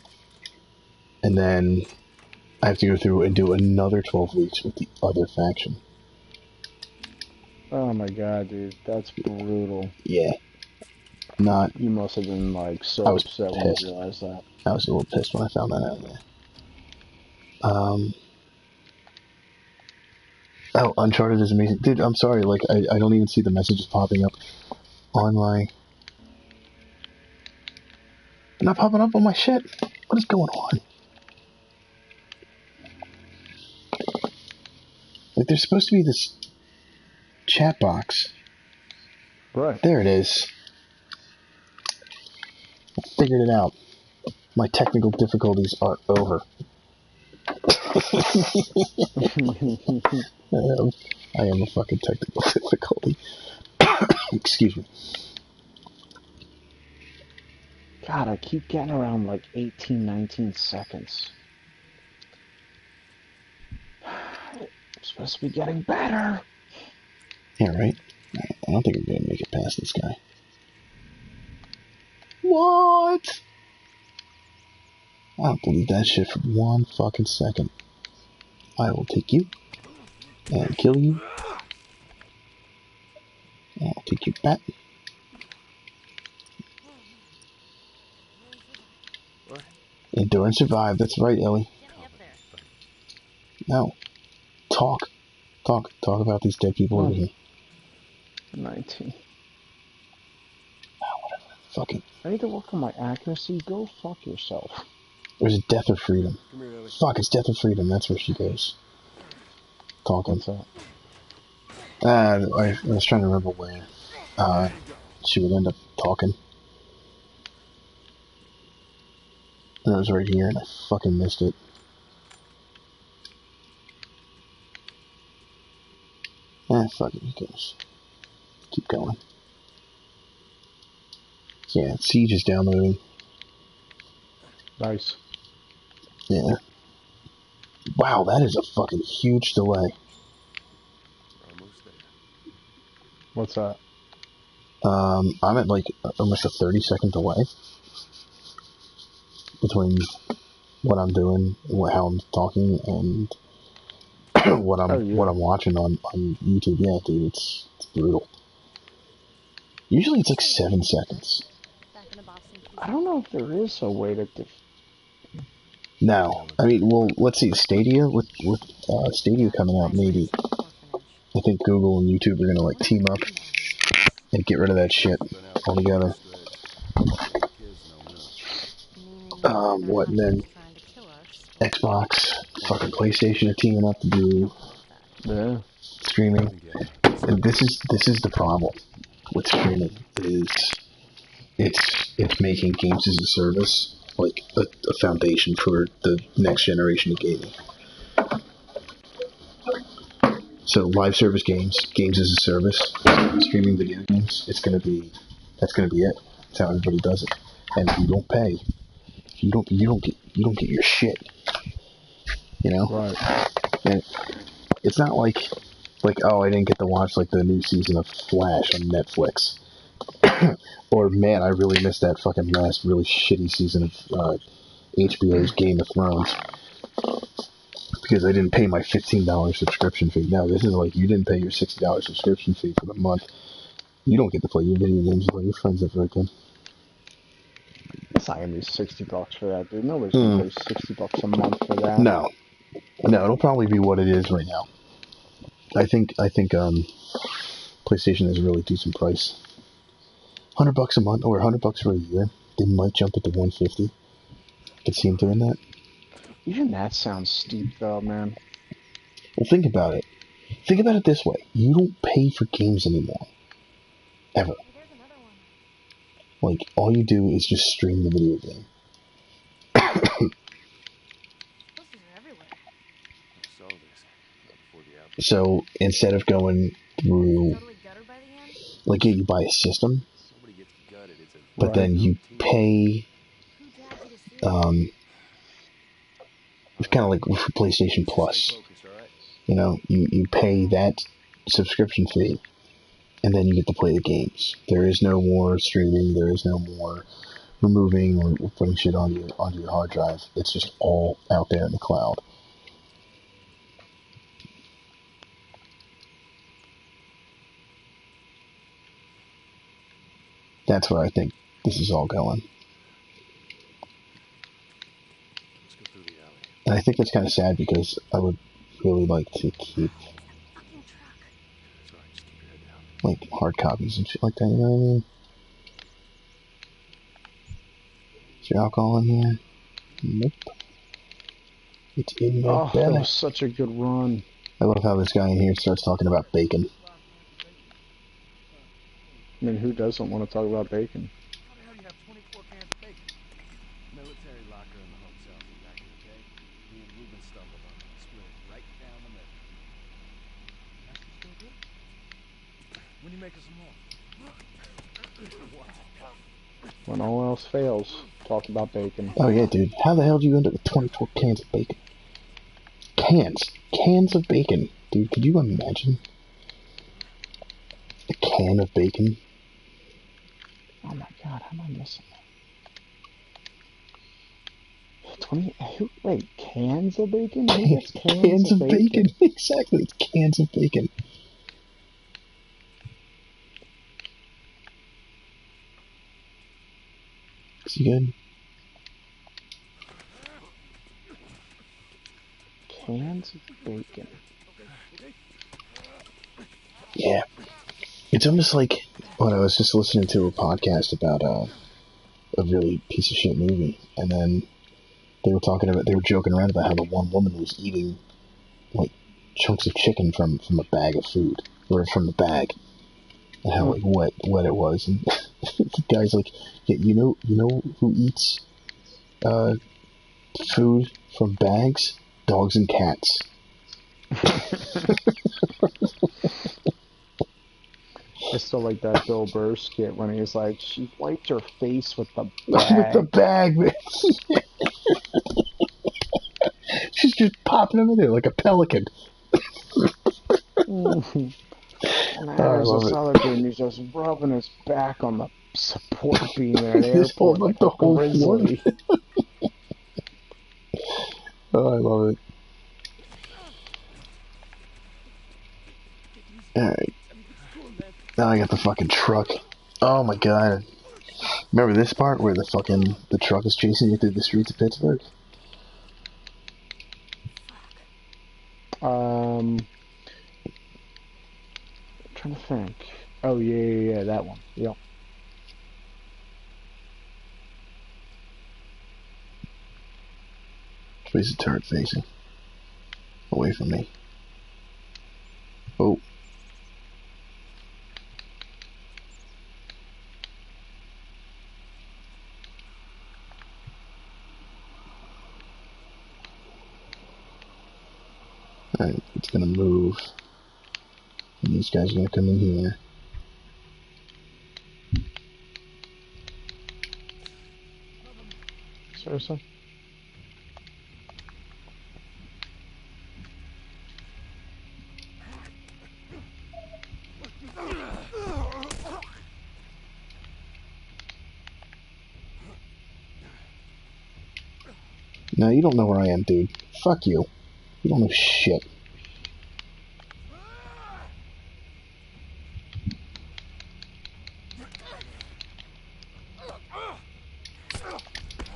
then I have to go through and do another 12 weeks with the other faction. Oh my god, dude. That's brutal. Yeah. Not. You must have been, like, so I was upset pissed. when you realized that. I was a little pissed when I found that out, yeah. Oh, Uncharted is amazing. Dude, I'm sorry, like, I don't even see the messages popping up on my... They're not popping up on my shit. What is going on? Like, there's supposed to be this chat box. Right. There it is. I figured it out. My technical difficulties are over. I am a fucking technical difficulty. Excuse me. God, I keep getting around like 18, 19 seconds. I'm supposed to be getting better. Yeah, right? I don't think I'm gonna make it past this guy. What? I don't believe that shit for one fucking second. I will take you and kill you. And I'll take you back. What? Endure and survive. That's right, Ellie. No. Talk about these dead people over here. 19. Oh, whatever. Fucking. I need to work on my accuracy. Go fuck yourself. There's Death or Freedom. Come here, Lily. Fuck, it's Death or Freedom. That's where she goes. Talking. What's that? I was trying to remember where she would end up talking. And it was right here, and I fucking missed it. Fuck it, who cares? Keep going. Yeah, Siege is downloading. Nice. Yeah. Wow, that is a fucking huge delay. Almost there. What's that? I'm at like almost a 30-second delay between what I'm doing, how I'm talking, and what I'm watching on YouTube. Yeah, dude, it's brutal. Usually it's like 7 seconds. I don't know if there is a way to... No, I mean, well, let's see, Stadia, with Stadia coming out, maybe. I think Google and YouTube are gonna like team up and get rid of that shit altogether. What, and then Xbox, fucking PlayStation are teaming up to do streaming. And this is the problem with streaming, is it's making games as a service like a foundation for the next generation of gaming. So live service games as a service, streaming video games, that's gonna be it. That's how everybody does it. And if you don't pay, you don't get your shit. You know? Right. And it's not like oh, I didn't get to watch like the new season of Flash on Netflix. Or man, I really missed that fucking last really shitty season of HBO's Game of Thrones because I didn't pay my $15 subscription fee. No, this is like you didn't pay your $60 subscription fee for the month. You don't get to play your video games with your friends ever again. It's not gonna be $60 for that, dude. Nobody's gonna pay $60 a month for that. No, it'll probably be what it is right now. I think PlayStation is a really decent price. $100 a month or $100 for a year. They might jump it to $150. Could see them doing that. Even that sounds steep, though, man. Well, think about it. Think about it this way: you don't pay for games anymore, ever. Like all you do is just stream the video game. So instead of going through, like, yeah, you buy a system, but then you pay. It's kind of like for PlayStation Plus. You know, you pay that subscription fee, and then you get to play the games. There is no more streaming. There is no more removing or putting shit onto your hard drive. It's just all out there in the cloud. That's where I think this is all going. And I think that's kind of sad because I would really like to keep like hard copies and shit like that, you know what I mean? Is there alcohol in here? Nope. It's in my Oh, belly. that was such a good run. I love how this guy in here starts talking about bacon. I mean, who doesn't want to talk about bacon? How the hell do you have 24 cans of bacon? Military locker in the hotel from back in the day. Me and Ruben stumbled on it. Split it right down the middle. That's still good? When you making some more? When all else fails, talk about bacon. Oh yeah, dude. How the hell did you end up with 24 cans of bacon? Cans of bacon. Dude, could you imagine? A can of bacon? Oh my god, how am I missing that? 20, wait, cans of bacon? Who gets Cans of bacon? Exactly, it's cans of bacon. Is he good? Cans of bacon. Yeah. It's almost like when I was just listening to a podcast about a really piece of shit movie, and then they were joking around about how the one woman was eating like chunks of chicken from a bag of food, or from the bag, and how like wet it was, and the guy's like, yeah, you know who eats food from bags? Dogs and cats. I still like that Bill Burr skit when he's like, she wiped her face with the bag. With the bag, man. She's just popping him in there like a pelican. And there's this other dude, and he's just rubbing his back on the support beam in an airport like the a whole grizzly. Oh, I love it. Alright. Now I got the fucking truck. Oh my god. Remember this part where the truck is chasing you through the streets of Pittsburgh? I'm trying to think. Oh yeah, that one. Yep. Which way's the turret facing? Away from me. Oh. Alright, it's gonna move. And these guys are gonna come in here. Seriously? No, you don't know where I am, dude. Fuck you. You don't know shit.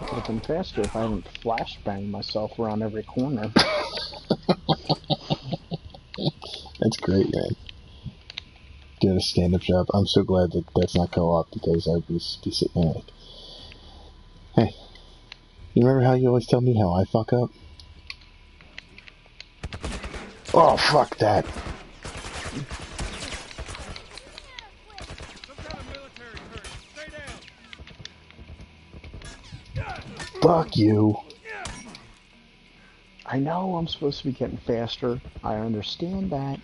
Would have been faster if I hadn't flashbanged myself around every corner. That's great, man. at a stand-up shop. I'm so glad that that's not co-op because I'd be sitting there like, hey, you remember how you always tell me how I fuck up? Oh, fuck that. Some kind of military turret. Stay down. Fuck you. I know I'm supposed to be getting faster. I understand that.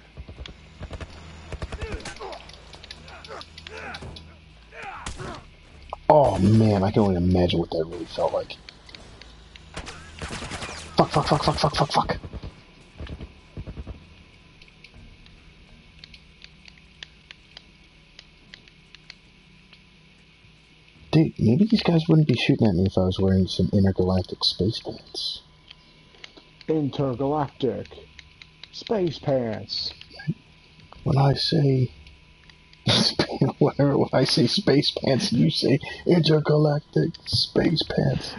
Oh man, I can only imagine what that really felt like. Fuck, fuck, fuck, fuck, fuck, fuck, fuck. Dude, maybe these guys wouldn't be shooting at me if I was wearing some intergalactic space pants. Intergalactic space pants. When I say when I say space pants, you say intergalactic space pants.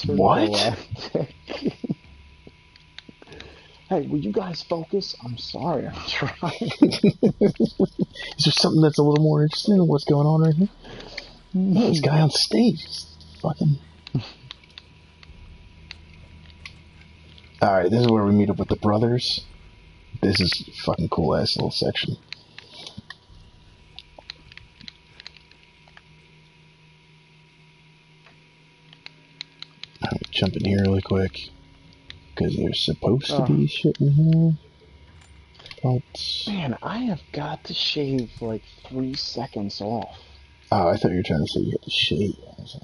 What? Intergalactic. Hey, will you guys focus? I'm sorry, I'm trying. Is there something that's a little more interesting than what's going on right here? Oh, this guy on stage is fucking... Alright, this is where we meet up with the brothers. This is a fucking cool ass little section. Alright, jump in here really quick. Because there's supposed to be shit in here. But... Man, I have got to shave like 3 seconds off. Oh, I thought you were trying to say you had to shave. I was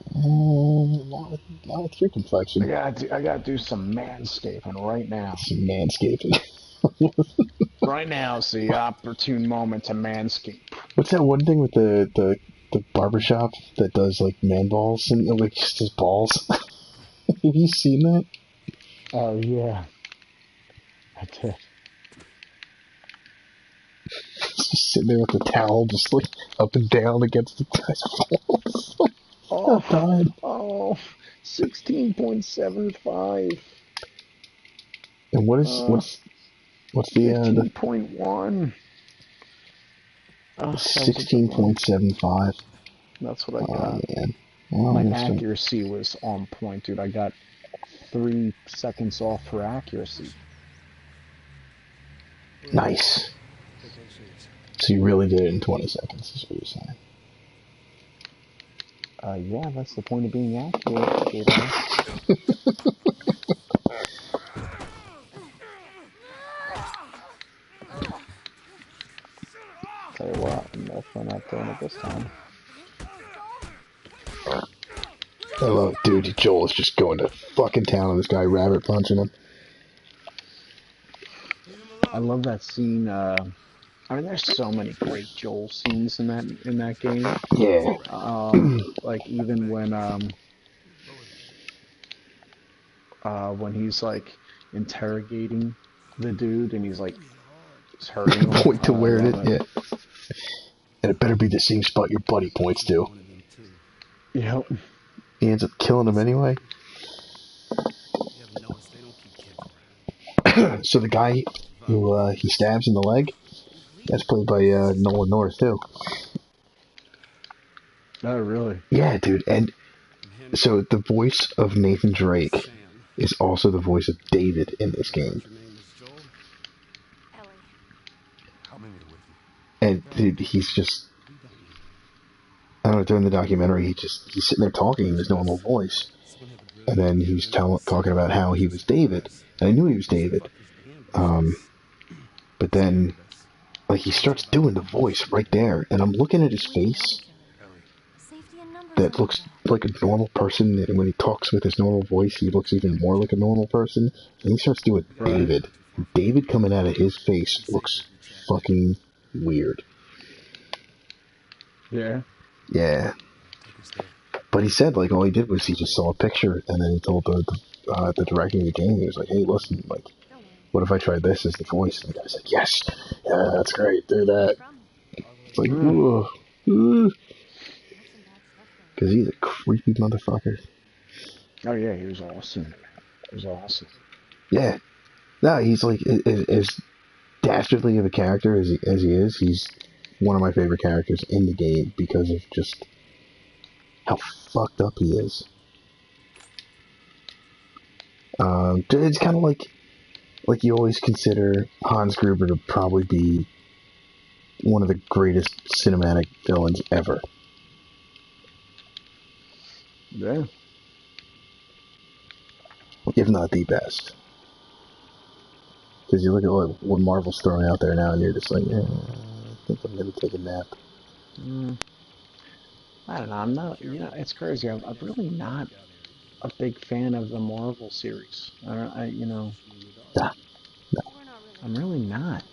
like, not with your complexion. I gotta do some manscaping right now. Some manscaping. Right now is the opportune moment to manscape. What's that one thing with the barbershop that does like man balls and like just his balls? Have you seen that? Oh yeah, I did. Just sitting there with the towel, just like up and down against the guy's balls. Oh, God. oh, 16.75. And what's the 15.1? 16.75? That's what I got. Oh man. Well, my accuracy was on point, dude. I got 3 seconds off for accuracy. Nice. So you really did it in 20 seconds, is what you're saying. Yeah, that's the point of being accurate, J-Dog. Tell you what, I'm definitely not doing it this time. I love it, dude. Joel is just going to fucking town on this guy, rabbit punching him. I love that scene. I mean, there's so many great Joel scenes in that game. Yeah. Like even when he's like interrogating the dude and he's like hurting him. Point to where it is. Yeah. And it better be the same spot your buddy points to. Yep. He ends up killing him anyway. So the guy who he stabs in the leg, that's played by Nolan North too. Oh, really? Yeah, dude. And so the voice of Nathan Drake is also the voice of David in this game. And dude, he's just, I don't know, during the documentary, he's sitting there talking in his normal voice. And then he's talking about how he was David. And I knew he was David. But then, like, he starts doing the voice right there. And I'm looking at his face that looks like a normal person. And when he talks with his normal voice, he looks even more like a normal person. And he starts doing David. David coming out of his face looks fucking weird. Yeah. Yeah. But he said, like, all he did was he just saw a picture, and then he told the director of the game, he was like, hey, listen, like, what if I tried this as the voice? And the guy's like, yes, yeah, that's great, do that. It's like, ooh. Because he's a creepy motherfucker. Oh, yeah, he was awesome. He was awesome. Yeah. No, he's like, as dastardly of a character as he is, he's one of my favorite characters in the game because of just how fucked up he is. It's kind of like you always consider Hans Gruber to probably be one of the greatest cinematic villains ever. Yeah. If not the best. Because you look at what Marvel's throwing out there now, and you're just like, I think I'm going to take a nap. I don't know. I'm not. It's crazy. I'm really not a big fan of the Marvel series. Ah, I'm really not.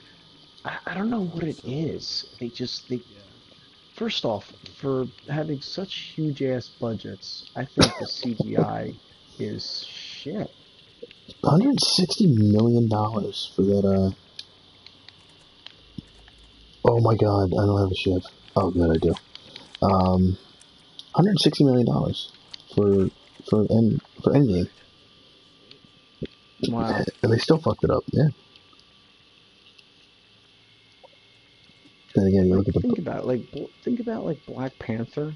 I don't know what it is. They first off, for having such huge ass budgets, I think the CGI is shit. $160 million for that, oh my god, I don't have a ship. Oh, good, I do. $160 million for Endgame. Wow. And they still fucked it up, yeah. Then again, you Like look at the... think about like Black Panther.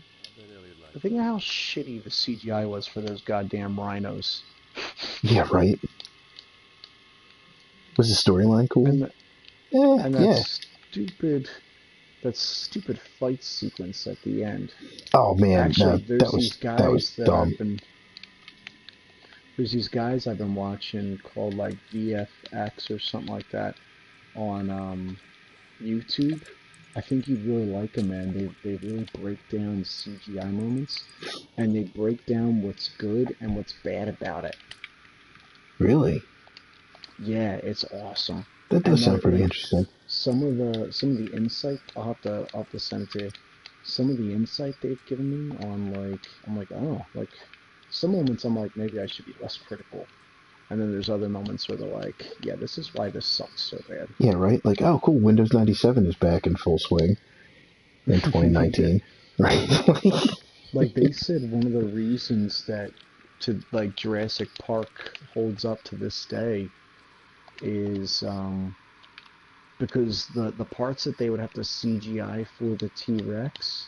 Think of how shitty the CGI was for those goddamn rhinos. Yeah, right. Was the storyline cool? And the, and Yeah. that stupid fight sequence at the end. Oh man, no, Actually, that was dumb. There's these guys I've been watching called like VFX or something like that on YouTube. I think you'd really like them, man. They really break down CGI moments, and they break down what's good and what's bad about it. Really? Yeah, it's awesome. That does And sound pretty interesting. some of the insight I'll have to send it to you. Some of the insight they've given me on I'm like, oh, like some moments I'm like maybe I should be less critical. And then there's other moments where they're like, yeah, this is why this sucks so bad. Yeah, right? Like, oh, cool, Windows 97 is back in full swing in Yeah. 2019. Right? Like they said one of the reasons that to like Jurassic Park holds up to this day is because the parts that they would have to CGI for the T-Rex,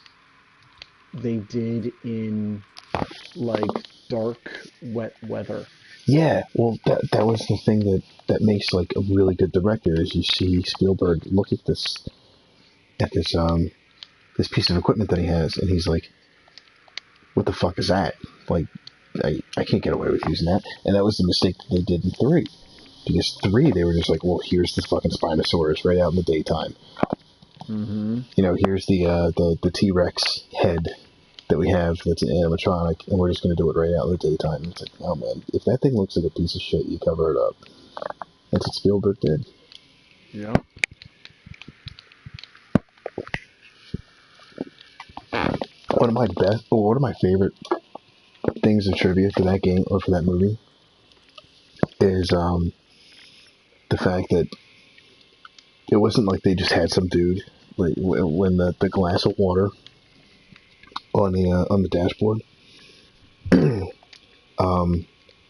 they did in like dark, wet weather. Yeah, well, that was the thing that makes like a really good director is you see Spielberg look at this piece of equipment that he has, and he's like, "What the fuck is that? Like, I can't get away with using that." And that was the mistake that they did in 3. Because 3, they were just like, well, here's the fucking Spinosaurus right out in the daytime. Mm-hmm. Here's the T-Rex head that we have that's an animatronic, and we're just going to do it right out in the daytime. And it's like, oh man, if that thing looks like a piece of shit, you cover it up. That's what Spielberg did. Yeah. One of my favorite things in trivia for that game or for that movie is the fact that it wasn't like they just had some dude like when the glass of water on the dashboard.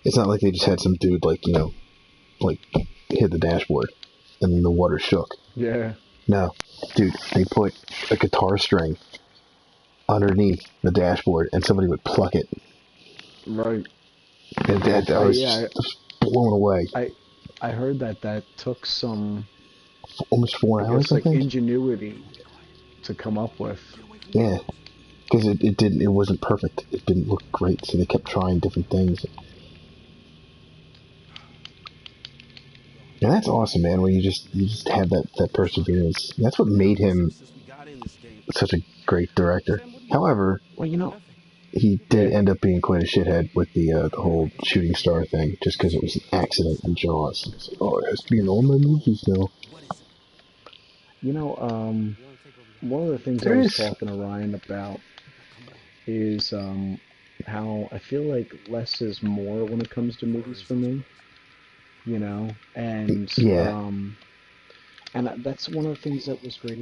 It's not like they just had some dude like hit the dashboard and then the water shook. Yeah. No, dude, they put a guitar string underneath the dashboard and somebody would pluck it. Right. And I was Yeah, just blown away. I heard that took some, Almost 4 hours, I like think. ingenuity to come up with. Yeah, because it wasn't perfect. It didn't look great, so they kept trying different things. And that's awesome, man. When you just have that perseverance. And that's what made him such a great director. However, Well, he did yeah. end up being quite a shithead with the whole shooting star thing, just because it was an accident in Jaws. It's like, oh, it has to be in all my movies now. One of the things I There was is, talking to Ryan about is how I feel like less is more when it comes to movies for me, and yeah, that's one of the things that was great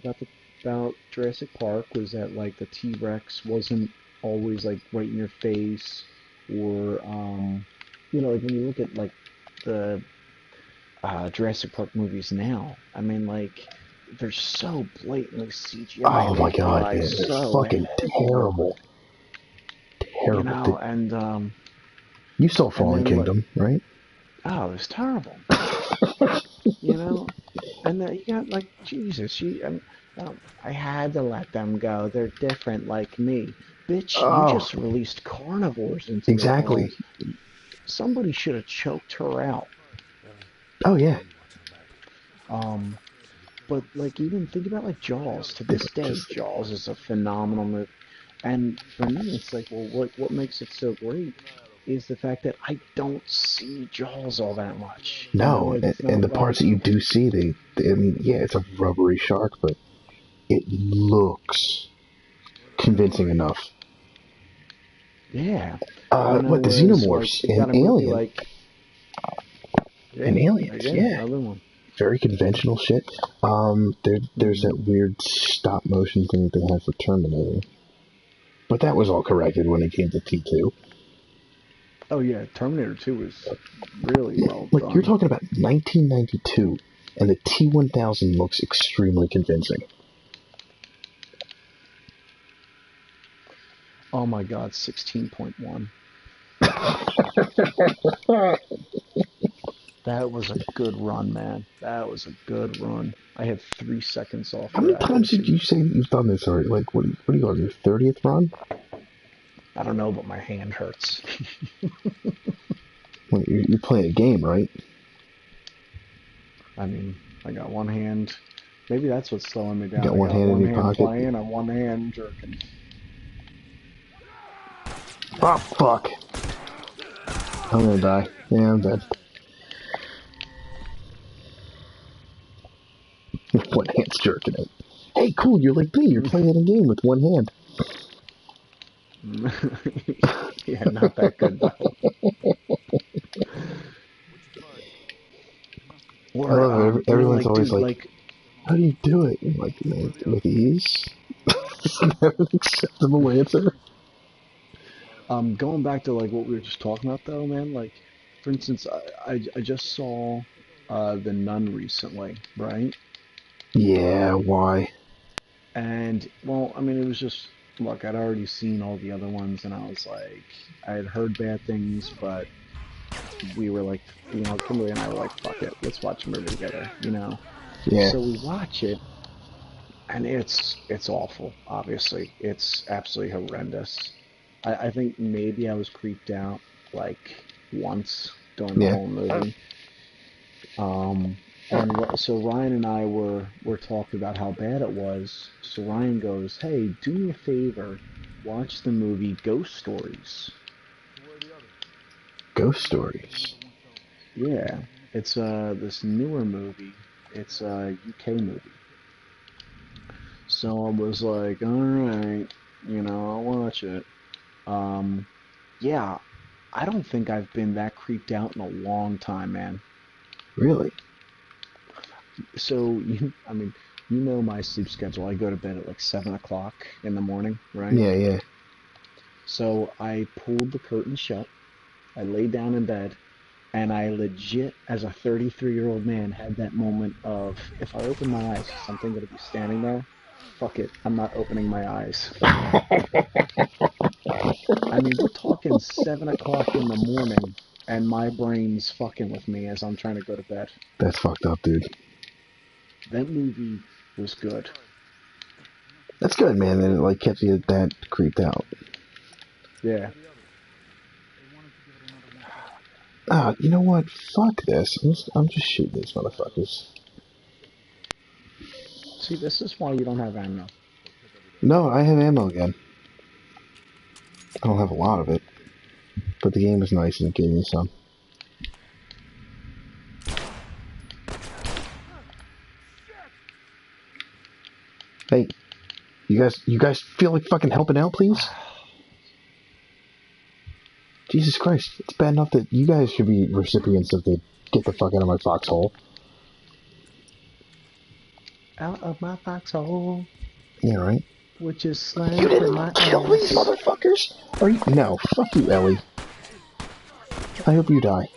about Jurassic Park was that like the T-Rex wasn't always like right in your face or like when you look at like the Jurassic Park movies now. I mean, like, they're so blatantly CGI. Oh They my god, try man, they're so fucking hard, terrible. you Terrible. know, You saw and Fallen then like, Kingdom, right? oh, it's terrible, you know. And then you got like Jesus, I had to let them go. They're different like me. Bitch, you Oh, just released carnivores into the exactly. world. Somebody should have choked her out. Oh yeah. Um, but like even think about like Jaws. To It's this day, just Jaws is a phenomenal movie. And for me, it's like, well, what makes it so great is the fact that I don't see Jaws all that much. You know, no, it's and not the parts like, that you do see, I mean, yeah, it's a rubbery shark, but it looks convincing enough. yeah, you know, What the whereas like xenomorphs you in got a movie Alien, like, in yeah, Aliens, again, yeah, another one. very conventional shit. There's Hmm. that weird stop motion thing that they had for Terminator, but that was all corrected when it came to T2. Oh yeah, Terminator 2 is really well Like you're done. talking about 1992, and the T1000 looks extremely convincing. Oh my God, 16.1. That was a good run, man. That was a good run. I had 3 seconds off How of many times did accuracy. you say that you've done this already? Like, what are you on your 30th run? I don't know, but my hand hurts. Well, you're playing a game, right? I mean, I got one hand. Maybe that's what's slowing me You down. got I one got hand in one your hand pocket. playing and one hand jerking. Oh, fuck. I'm gonna die. Yeah, I'm dead. One hand's jerking it. Hey, cool, you're like me. You're playing a game with one hand. Yeah, not that good though. I love it. Or Everyone's like, always dude, like, like, how do you do it? I'm like, with ease? Isn't that an acceptable answer? going back to like what we were just talking about though, man. Like, for instance, I just saw The Nun recently, right? Yeah, why? And well, I mean, it was just look, I'd already seen all the other ones, and I was like, I had heard bad things, but we were like, you know, Kimberly and I were like, fuck it, let's watch a movie together, you know. Yeah, So we watch it, and it's awful. Obviously, it's absolutely horrendous. I think maybe I was creeped out like once during the yeah. whole movie. Um, and so Ryan and I were talking about how bad it was. So Ryan goes, "Hey, do me a favor, watch the movie Ghost Stories." Ghost stories. Yeah, it's this newer movie. It's a UK movie. So I was like, "All right, you know, I'll watch it." Um, yeah, I don't think I've been that creeped out in a long time, man. Really? So I mean, you know my sleep schedule. I go to bed at like 7 o'clock in the morning, right? Yeah, yeah. So I pulled the curtain shut. I laid down in bed, and I legit, as a 33-year-old man, had that moment of, if I open my eyes, is something going to be standing there? Fuck it, I'm not opening my eyes. I mean, we're talking 7 o'clock in the morning, and my brain's fucking with me as I'm trying to go to bed. That's fucked up, dude. That movie was good. That's good, man. That it like kept you that creeped out. Yeah. Ah, you know what? Fuck this. I'm just shooting these motherfuckers. See, this is why you don't have ammo. No, I have ammo again. I don't have a lot of it, but the game is nice and it gave me some. Hey, you guys feel like fucking helping out, please? Jesus Christ, it's bad enough that you guys should be recipients of the get the fuck out of my foxhole. Out of my foxhole, Yeah, right. which is You slang for my didn't kill these ass. motherfuckers? Are you? No, fuck you, Ellie. I hope you die.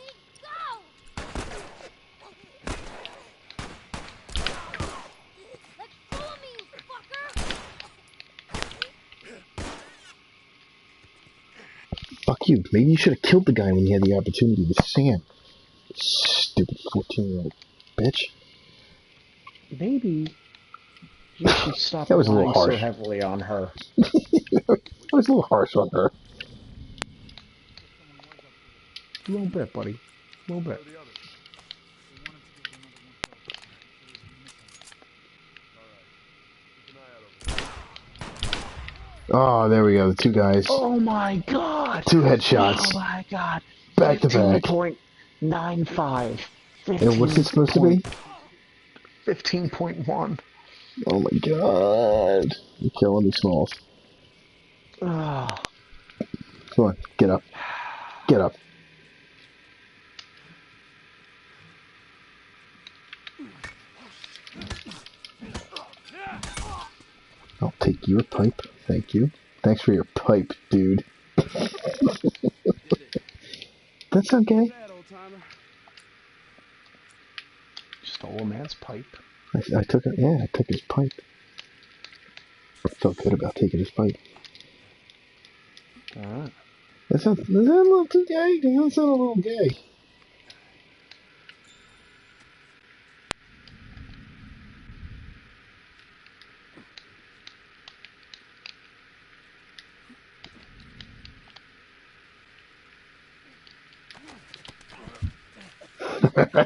you. Maybe you should have killed the guy when you had the opportunity with Sam. Stupid 14-year-old bitch. Maybe you should stop That was a little relying so harsh. heavily on her. That was a little harsh on her. A little bit, buddy. A little bit. Oh, there we go. The two guys. Oh my god! Two headshots. Oh my god! Back to back. 15.95. And what's it supposed to be? 15.1. Oh my god. You're killing me, Smalls. Oh. Come on, get up. Get up. I'll take your pipe. Thank you. Thanks for your pipe, dude. That's okay. Stole a man's pipe. I took it. Yeah, I took his pipe. I felt good about taking his pipe. Alright. That sounds a little too gay. That sounds a little gay.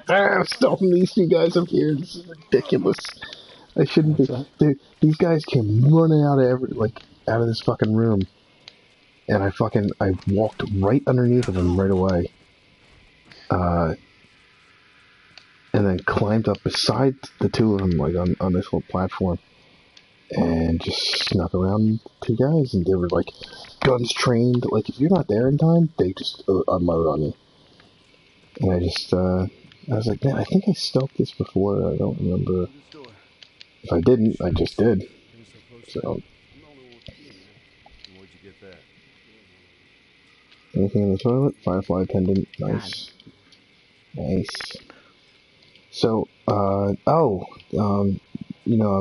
I'm stalking these two guys up here. This is ridiculous. I shouldn't be. These guys came running out of this fucking room, and I walked right underneath of them right away, and then climbed up beside the two of them like on this little platform, and just snuck around two guys, and they were like guns trained. Like if you're not there in time, they just unload on you. And I was like, man, I think I stalked this before. I don't remember. If I didn't, I just did. So. Anything in the toilet? Firefly pendant. Nice. Nice. So, I'm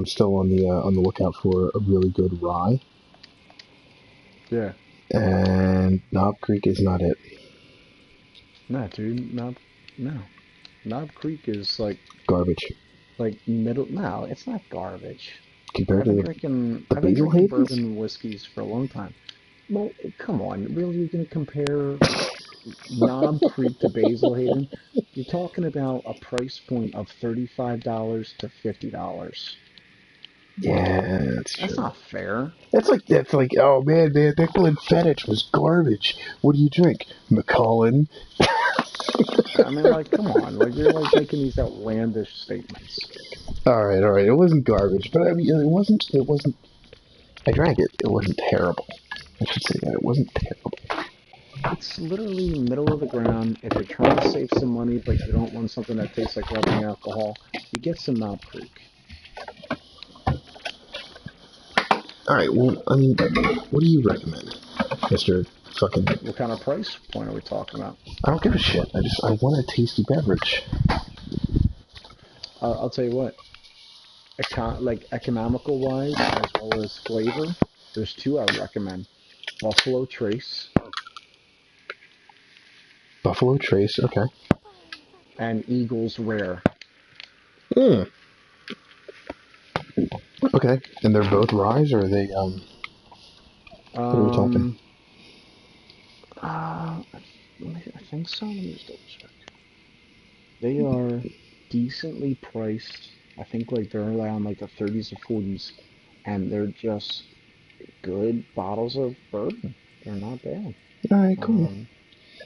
still on the lookout for a really good rye. Yeah. And Knob Creek is not it. Nah, dude. No. Knob Creek is like Garbage. Like middle. No, it's not garbage. Compared to I've been drinking bourbon whiskeys for a long time. Well, come on. Really, you're going to compare Knob Creek to Basil Hayden? You're talking about a price point of $35 to $50. Yeah, that's true. That's not fair. That's like, oh man, that Glenfiddich was garbage. What do you drink? Macallan. I mean, like, come on. Like, you're like making these outlandish statements. All right. It wasn't garbage, but I mean, it wasn't. I drank it. It wasn't terrible. I should say that it wasn't terrible. It's literally middle of the ground. If you're trying to save some money, but you don't want something that tastes like rubbing alcohol, you get some Knob Creek. All right. Well, I mean, what do you recommend, Mister Fucking? What kind of price point are we talking about? I don't give a shit. I want a tasty beverage. I'll tell you what. Economical wise, as well as flavor, there's two I would recommend: Buffalo Trace. Buffalo Trace, okay. And Eagles Rare. Hmm. Okay, and they're both rye, or are they what are we talking? I think so. Let me just double check. They are decently priced. I think like they're around like the 30s or 40s, and they're just good bottles of bourbon. They're not bad. All right, cool.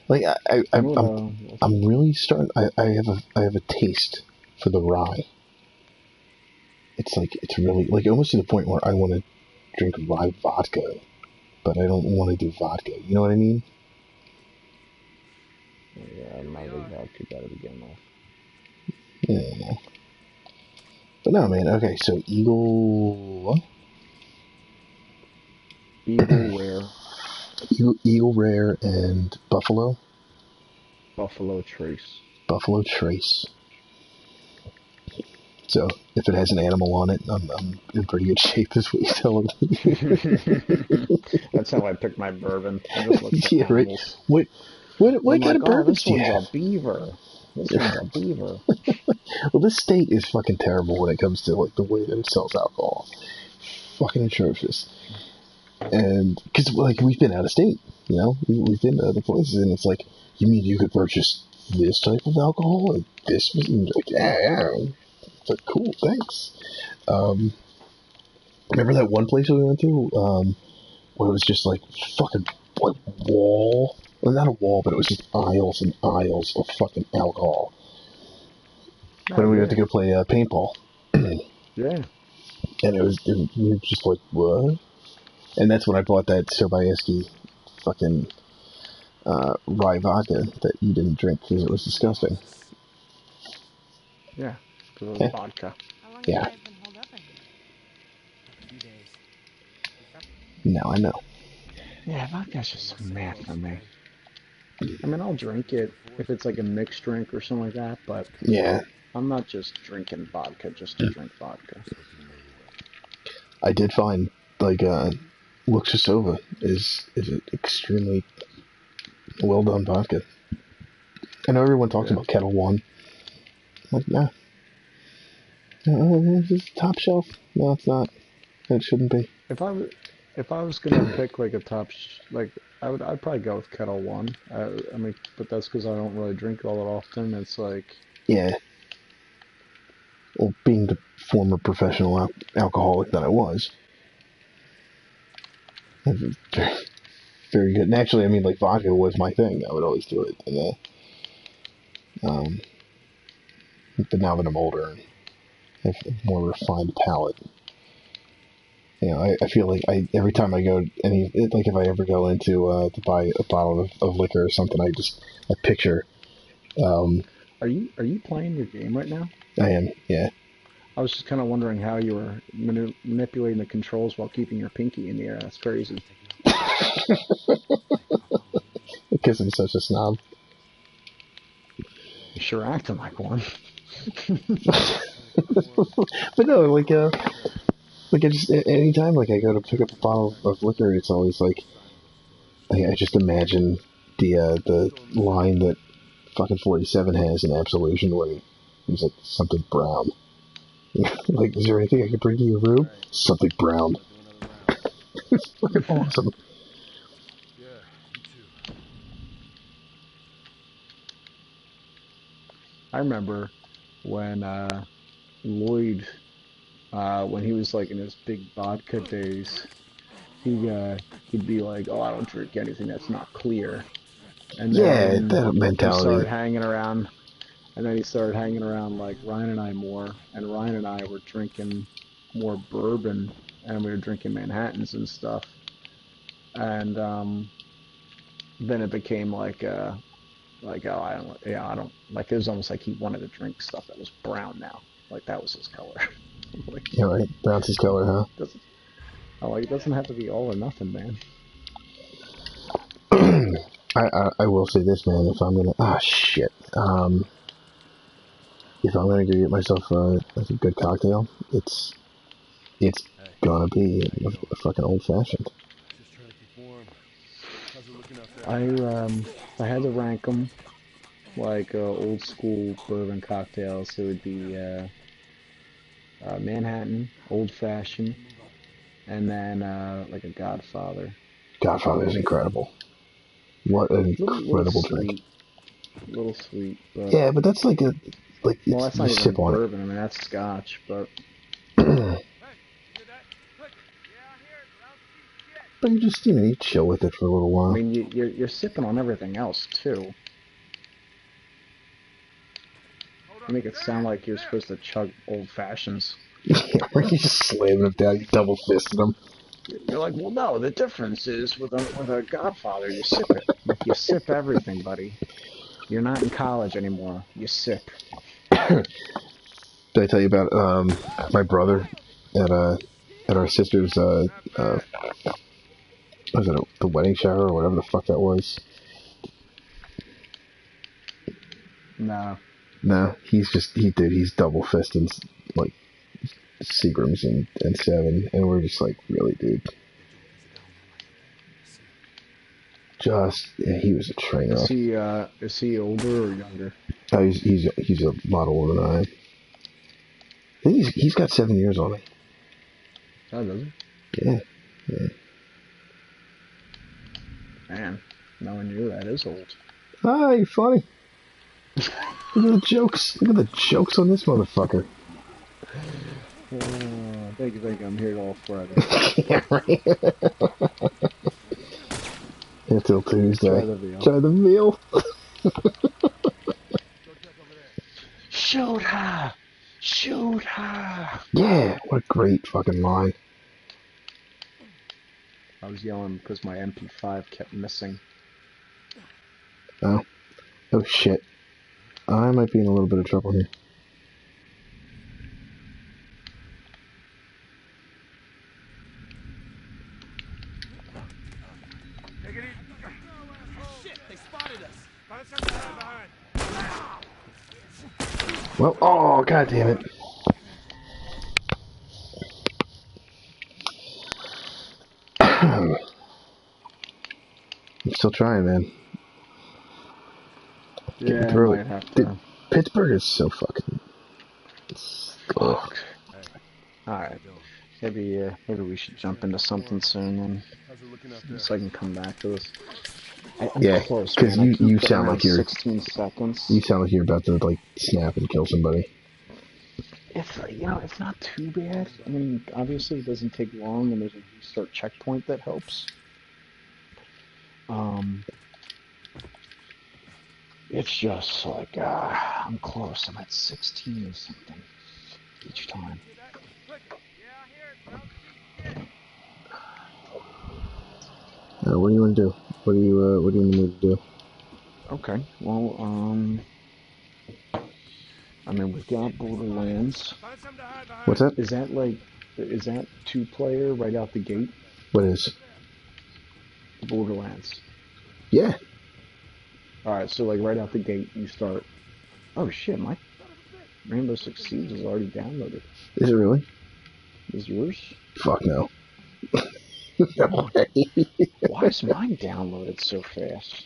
Like I'm really starting. I have a taste for the rye. It's really like almost to the point where I want to drink rye vodka, but I don't want to do vodka. You know what I mean? Yeah, I'm not really vodka guy to begin with. Yeah. But no, man. Okay, so Eagle Rare. Eagle Rare and Buffalo. Buffalo Trace. Buffalo Trace. So if it has an animal on it, I'm in pretty good shape, is what you're telling me. That's how I pick my bourbon. I just look for Yeah, right. animals. What I'm kind like, of oh, bourbons this do you one's a have? beaver. This one's a beaver. Well, this state is fucking terrible when it comes to like the way that it sells alcohol. Fucking atrocious. And because like we've been out of state, we've been to other places, and it's like, you mean you could purchase this type of alcohol and this was like, yeah. It's like, cool, thanks. Remember that one place we went to, where it was just like fucking like wall, well, not a wall, but it was just aisles and aisles of fucking alcohol. Oh, When we went yeah. to go play paintball, Yeah. and we were just like, what? And that's when I bought that Sobayevsky fucking rye vodka that you didn't drink because it was disgusting. Yeah. Because it was Yeah. vodka. How long Yeah. have you guys been holed up in here? A few days. Now I know. Yeah, vodka's They just must so have mad close, for me. man. I mean, I'll drink it if it's like a mixed drink or something like that, but Yeah, I'm not just drinking vodka just to drink vodka. I did find like Luxusova is an extremely well done vodka. I know everyone talks Yeah. about Kettle One. I'm like, nah, this is top shelf. No, it's not. It shouldn't be. If I was gonna pick like a like I'd probably go with Kettle One. I mean, but that's because I don't really drink all that often. It's like, Yeah. Well, being the former professional alcoholic that I was, very good. And actually, I mean, like vodka was my thing. I would always do it. And, um, but now that I'm older and have a more refined palate, I feel like every time I go like if I ever go into to buy a bottle of liquor or something, I picture. Um, are you playing your game right now? I am, yeah. I was just kind of wondering how you were manipulating the controls while keeping your pinky in the air. That's crazy. Because I'm such a snob. You're sure acting like one. But no, like I just anytime like I go to pick up a bottle of liquor, it's always like I just imagine the line that fucking 47 has in Absolution where he's like something brown. Like, is there anything I can bring to your room? Something brown. It's fucking awesome. Yeah, you too. I remember when Lloyd, when he was like in his big vodka days, he'd be like, "Oh, I don't drink anything that's not clear." And Yeah, then that he started mentality. hanging around, and then he started hanging around like Ryan and I more, and Ryan and I were drinking more bourbon, and we were drinking Manhattans and stuff, and then it became like, oh, I don't like, it was almost like he wanted to drink stuff that was brown now, like that was his color. Like, Yeah, right. Brown's his color, huh? doesn't it doesn't have to be all or nothing, man. I will say this, man. If I'm gonna shit. If I'm gonna go get myself a good cocktail, it's Hey, gonna be how you doing? a fucking old fashioned. Just trying to keep warm. How's it looking out there? If I had to rank them like old school bourbon cocktails, it would be Manhattan, old fashioned, and then like a Godfather. Godfather is incredible. What an Little incredible drink. sweet, little sweet, but Yeah, but that's like well, it's that's you not even sip on bourbon. I mean, that's Scotch, but it. Hey, you hear that? Quick! Yeah, I hear it, but I don't see shit. But you just you chill with it for a little I while. mean, you're sipping on everything else too. Hold You up. make it sound There! like you're There! supposed to chug old fashions. Where you just slamming them down, you double fisting them. You're like, well, no, the difference is with a Godfather, you sip it. Like you sip everything, buddy. You're not in college anymore. You sip. Did I tell you about my brother at our sister's Not bad. was it the wedding shower or whatever the fuck that was? Nah. No, he's double fisting like Seagrams and 7, and we're just like, really, dude. Just he was a trainer. Is he older or younger? Oh, he's a lot older than I am. I think he's got 7 years on me. Oh, does he? Yeah. Man, knowing you, that is old. Ah, you're funny. Look at the jokes. Look at the jokes on this motherfucker. Thank you. I'm here all Friday. Yeah, right. Until Tuesday. Try the veal. Try the veal. Shoot her! Shoot her! Yeah, what a great fucking line. I was yelling because my MP5 kept missing. Oh shit. I might be in a little bit of trouble here. Shit, they spotted us. Find something behind. Well, oh, god damn it. I'm still trying, man. Yeah, I might have to. Dude, Pittsburgh is so fucking... Fuck. Alright. Maybe we should jump into something soon then. So I can come back to this. I'm close, because you sound like you're 16 seconds. You sound like you're about to like snap and kill somebody. It's not too bad. I mean, obviously it doesn't take long, and there's a restart checkpoint that helps. It's just like I'm close. I'm at 16 or something each time. What do you want to do? What do you need to do? Okay. Well, I mean, we've got Borderlands. What's that? Is that 2-player right out the gate? What is? Borderlands. Yeah. Alright, so like right out the gate you start. Oh shit, my Rainbow Six Siege is already downloaded. Is it really? Is yours? Fuck no. No way. Why is mine downloaded so fast?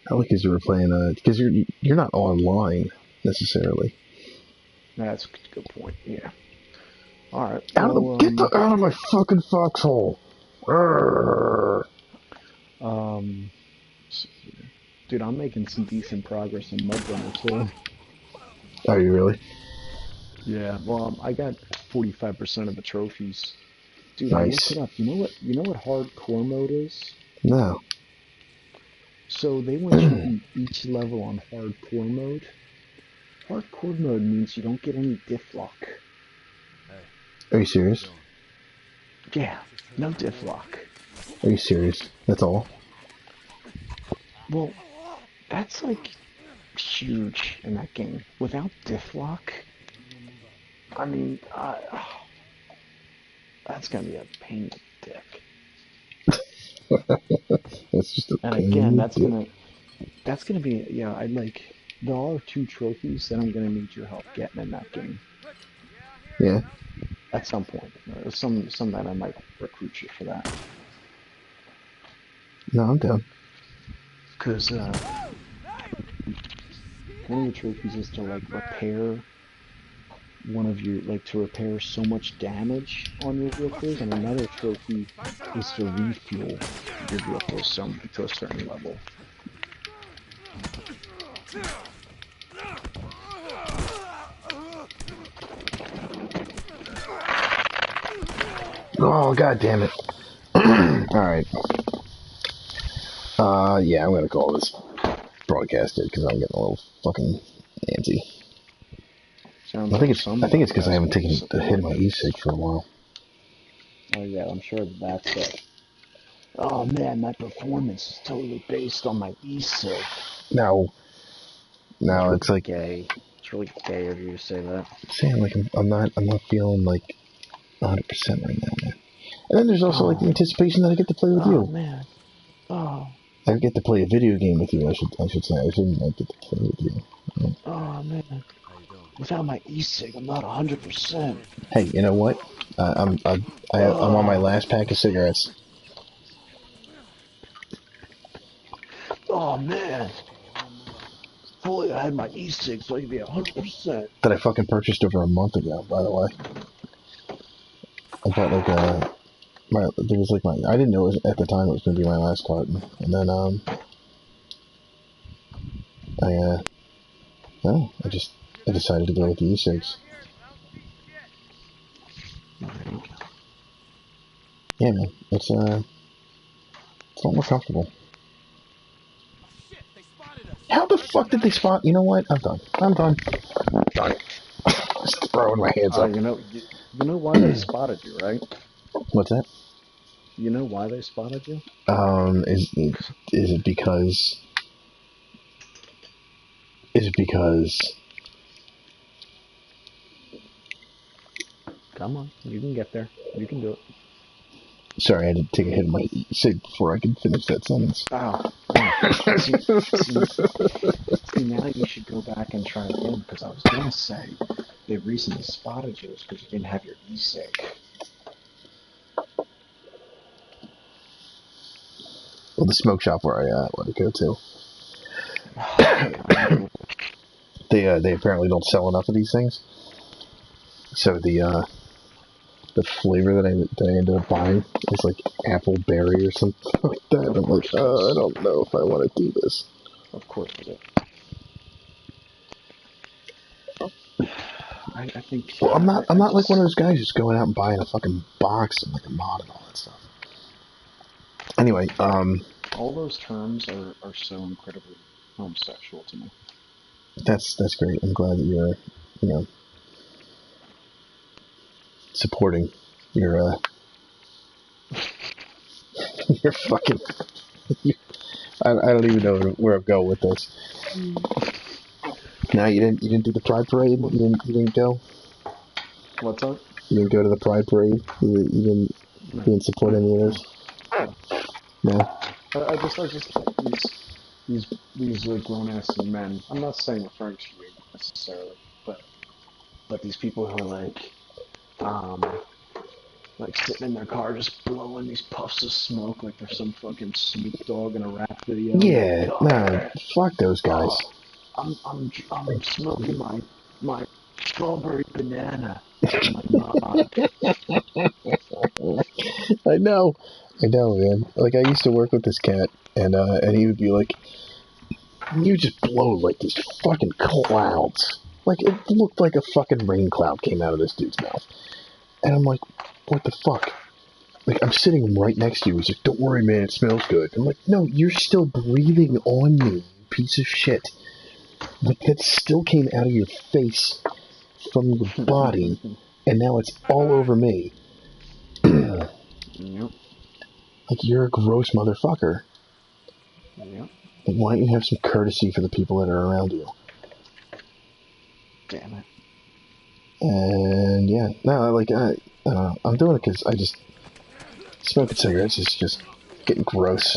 Probably because you were playing because you're not online necessarily. That's a good point. Yeah. All right. Get out of my fucking foxhole. Dude, I'm making some decent progress in Mud Runner too. Are you really? Yeah. Well, I got 45% of the trophies. Dude, Nice. I looked it up. You know what hardcore mode is? No. So they want you to beat each level on hardcore mode. Hardcore mode means you don't get any diff lock. Are you serious? Yeah, no diff lock. Are you serious? That's all? Well, that's like huge in that game. Without diff lock, I mean, that's gonna be a pain in the dick. That's just a and pain again, in the that's gonna be there are 2 trophies that I'm gonna need your help getting in that game. Yeah. At some point, some that I might recruit you for that. No, I'm down. Because one of the trophies is to like repair to repair so much damage on your vehicles, and another trophy is to refuel your vehicles to a certain level. Oh, god damn it. Alright. Yeah, I'm gonna call this broadcasted because I'm getting a little fucking antsy. I think it's because I haven't taken a hit of my e-cig for a while. Oh yeah, I'm sure that's it. Oh man, my performance is totally based on my e-cig. No, it's like gay. It's really gay of you to say that. I'm saying like I'm not feeling like 100% right now, man. And then there's also like the anticipation that I get to play with you. Oh man. Oh. I get to play a video game with you. I should say. I shouldn't like get to play with you. Yeah. Oh man, How you doing? without my e-cig, I'm not Still looking for 100%. Doris? Hey, you know what? I'm on my Oh, last pack of cigarettes. oh man. If only I had my e-cig so I could be 100%. That I fucking purchased over a month ago. By the way, I bought like a there was like my I didn't know it was, at the time it was gonna be my last carton, and then no, I decided to go with the E6. Yeah, man, it's a lot more comfortable. Oh shit, they spotted us. How the fuck did they spot? You know what? I'm done. I'm done. I'm done. Just throwing my hands up. You know why they spotted you, right? What's that? You know why they spotted you? Is it because? Is it because? Come on, you can get there. You can do it. Sorry, I had to take a hit of my cig before I could finish that sentence. Oh, oh. See, now you should go back and try again, because I was going to say the reason they spotted you is because you didn't have your e-cig. Well, the smoke shop where I want to go to, they apparently don't sell enough of these things. So the flavor that I ended up buying is like apple berry or something like that. And I'm like, I don't know if I want to do this. Of course it is. I think. Well, I'm not like one of just, those guys just going out and buying a fucking box and like a mod and all that stuff. Anyway, all those terms are so incredibly homosexual to me. that's great. I'm glad that you're, you know, supporting your your fucking. I don't even know where I'm going with this. No, you didn't do the Pride Parade. You didn't go. What's up? You didn't go to the Pride Parade. You didn't support any of those. No. I just like these like grown ass men. I'm not saying referring to you necessarily, but these people who are like sitting in their car just blowing these puffs of smoke like they're some fucking Snoop Dogg in a rap video. Yeah, Like, no, fuck those guys. I'm smoking my strawberry banana. I'm like, nah. I know, man. Like I used to work with this cat, and he would be like, "You just blow like these fucking clouds." Like it looked like a fucking rain cloud came out of this dude's mouth, and I'm like, "What the fuck?" Like I'm sitting right next to you. He's like, "Don't worry, man. It smells good." I'm like, "No, you're still breathing on me, you piece of shit." Like that still came out of your face from your body, and now it's all over me. Yep. Like you're a gross motherfucker. Yep. Like, why don't you have some courtesy for the people that are around you? Damn it. And yeah, no, like I don't know. I'm doing it because I just smoking cigarettes is just getting gross.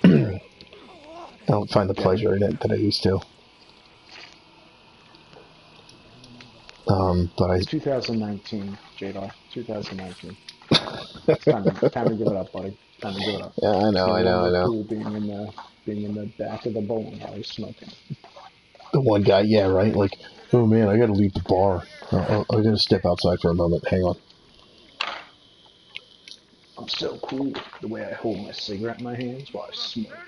I don't find the pleasure in it that I used to. But It's 2019, Jadar. 2019. It's time to give it up, buddy. Time to give it up. Yeah, I It's know, no I know, I longer know. cool being in the back of the bowling alley smoking. The one guy, yeah, right? Like, oh man, I gotta leave the bar. I gotta step outside for a moment. Hang on. I'm so cool the way I hold my cigarette in my hands while I smoke.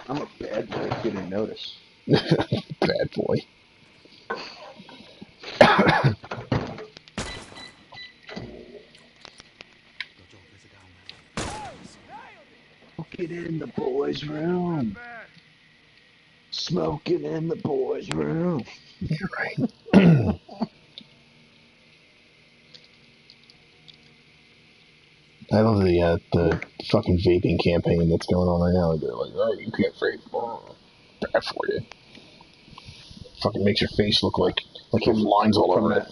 I'm a bad boy if you didn't notice. Bad boy. Smoking in the boys' room. Smoking in the boys' room. You're right. I love the fucking vaping campaign that's going on right now. They're like, oh, you can't vape. Oh, bad for you. Fucking makes your face look like you have lines all over it.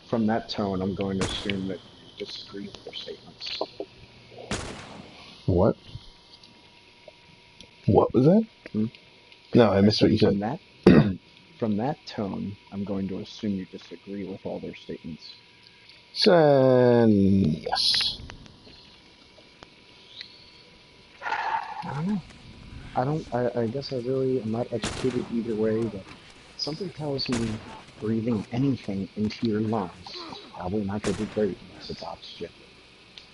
From that tone, I'm going to assume that you disagree with their statements. What? What was that? Hmm? No, I missed what you From said. that from that tone, I'm going to assume you disagree with all their statements. Yes. I don't know. I guess I really am not educated either way, but something tells me breathing anything into your lungs is probably not going to be great unless it's oxygen.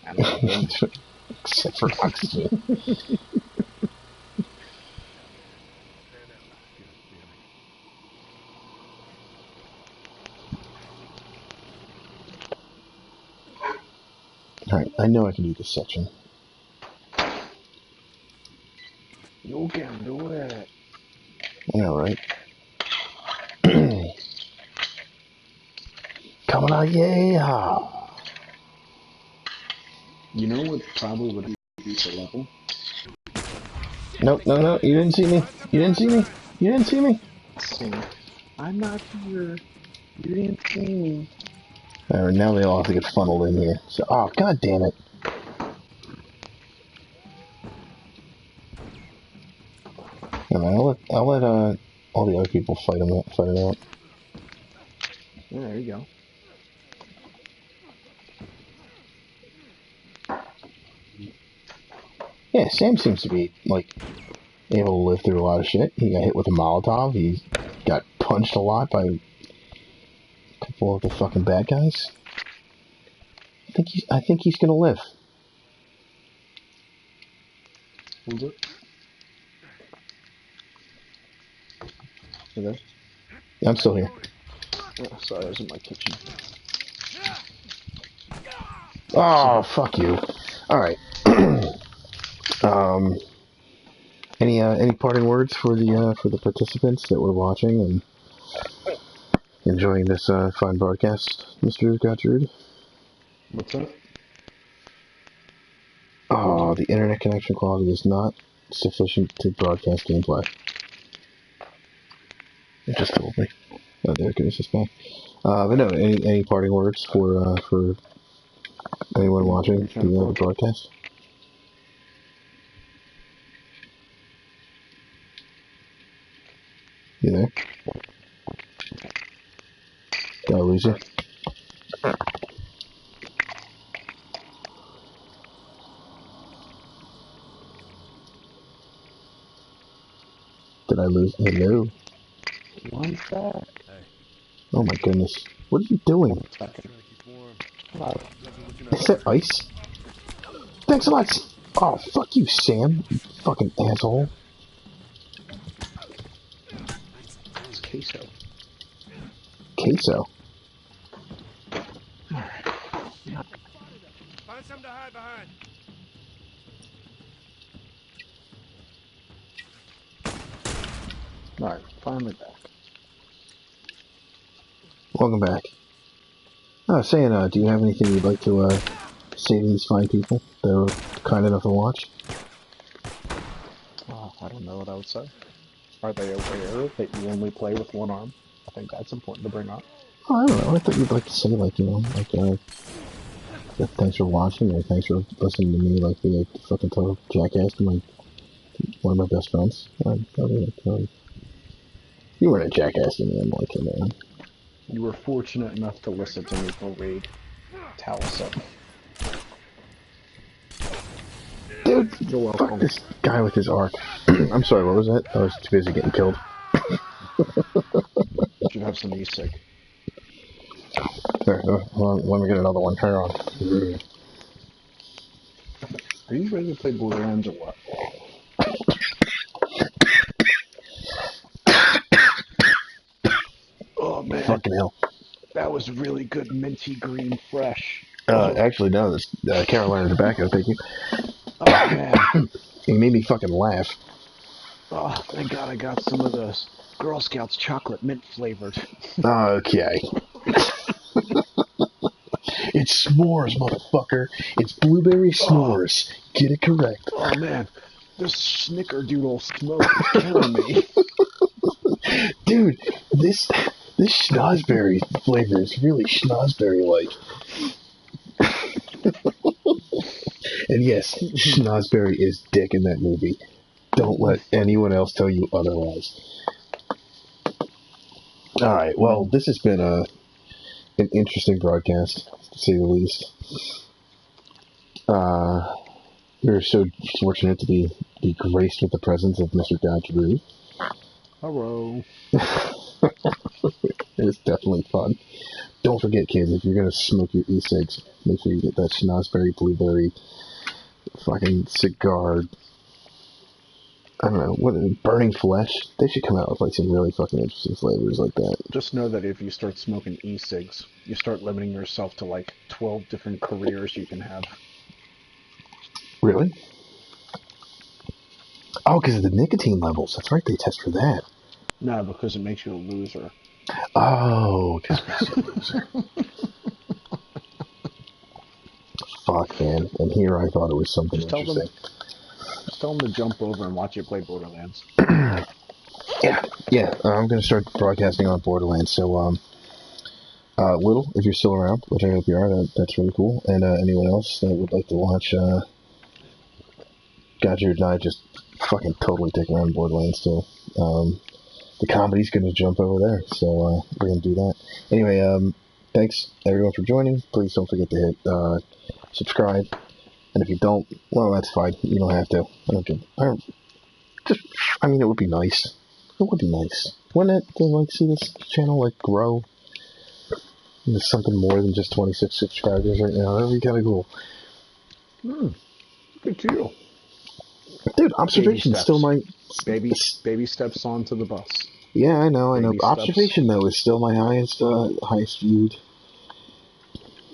And I don't. Except for oxygen. Alright, I know I can do this section. You can do it. I know, right? Coming on, yeah! You know what probably would be the level? Nope, no, you didn't see me. You didn't see me. You didn't see me. Saying, I'm not here. You didn't see me. Alright, now they all have to get funneled in here. So, oh, god damn it. Alright, I'll let all the other people fight it out. Yeah, there you go. Yeah, Sam seems to be, like, able to live through a lot of shit. He got hit with a Molotov. He got punched a lot by a couple of the fucking bad guys. I think he's gonna live. Hold it. You there? I'm still here. Oh, sorry, I was in my kitchen. Oh, fuck you. Alright. um, any parting words for the participants that were watching and enjoying this fine broadcast, Mr. Gertrude? What's up? Oh, the internet connection quality is not sufficient to broadcast gameplay. It just told me. Oh, there it goes. It's back. But no, any parting words for anyone watching the broadcast? You there? Did I lose you? Did I lose? Hello? One's back. Hey, Oh my goodness. What are you doing? It's back. trying to keep warm. Hello. You guys are looking Is that ice? Thanks a lot. Oh, fuck you, Sam. You fucking asshole. It's queso. Queso. Find something to hide behind. Alright, finally back. Welcome back. Saying, do you have anything you'd like to say to these fine people that were kind enough to watch? Oh, I don't know what I would say. Are they aware that you only play with one arm? I think that's important to bring up. Oh, I don't know. I thought you'd like to say, like, you know, like, thanks for watching, or thanks for listening to me, like, be a fucking total jackass to one of my best friends. You weren't a jackass to me, I'm like, man. You were fortunate enough to listen to me go raid Talasup. Dude, You're welcome. fuck this guy with his arc. I'm sorry, what was that? I was too busy getting killed. You should have some e-cig. Here, let me get another one. Hang on. Are you ready to play Borderlands or what? Oh man, Fucking hell. that was really good minty green fresh. Actually, no, this Carolina tobacco, thank you. Oh man. It made me fucking laugh. Oh, thank God I got some of those Girl Scouts chocolate mint flavored. Okay. It's s'mores, motherfucker. It's blueberry s'mores. Get it correct. Oh man, this snickerdoodle smoke is killing me. Dude, this schnozberry flavor is really schnozberry-like. And yes, schnozberry is dick in that movie. Don't let anyone else tell you otherwise. All right. Well, this has been an interesting broadcast, to say the least. We're so fortunate to be graced with the presence of Mr. Godfrey. Hello. It's definitely fun. Don't forget, kids, if you're going to smoke your e-cigs, make sure you get that schnozberry, blueberry, fucking cigar. I don't know, what, burning flesh? They should come out with like some really fucking interesting flavors like that. Just know that if you start smoking e-cigs, you start limiting yourself to like 12 different careers you can have. Really? Oh, because of the nicotine levels. That's right, they test for that. No, because it makes you a loser. Oh, just makes you a loser. Fuck, man. And here I thought it was something interesting. Just tell them to jump over and watch you play Borderlands. Yeah. I'm going to start broadcasting on Borderlands. So, Little, if you're still around, which I hope you are, that's really cool. And anyone else that would like to watch Gadget and I just fucking totally take around Borderlands too. The comedy's going to jump over there, so we're going to do that. Anyway, thanks everyone for joining. Please don't forget to hit subscribe. And if you don't, well, that's fine. You don't have to. I mean, it would be nice. It would be nice. Wouldn't it to like see this channel like grow into something more than just 26 subscribers right now? That'd be kind of cool. Good deal. Dude, observation's still my baby steps onto the bus. Yeah, I know. Baby Observation though is still my highest viewed.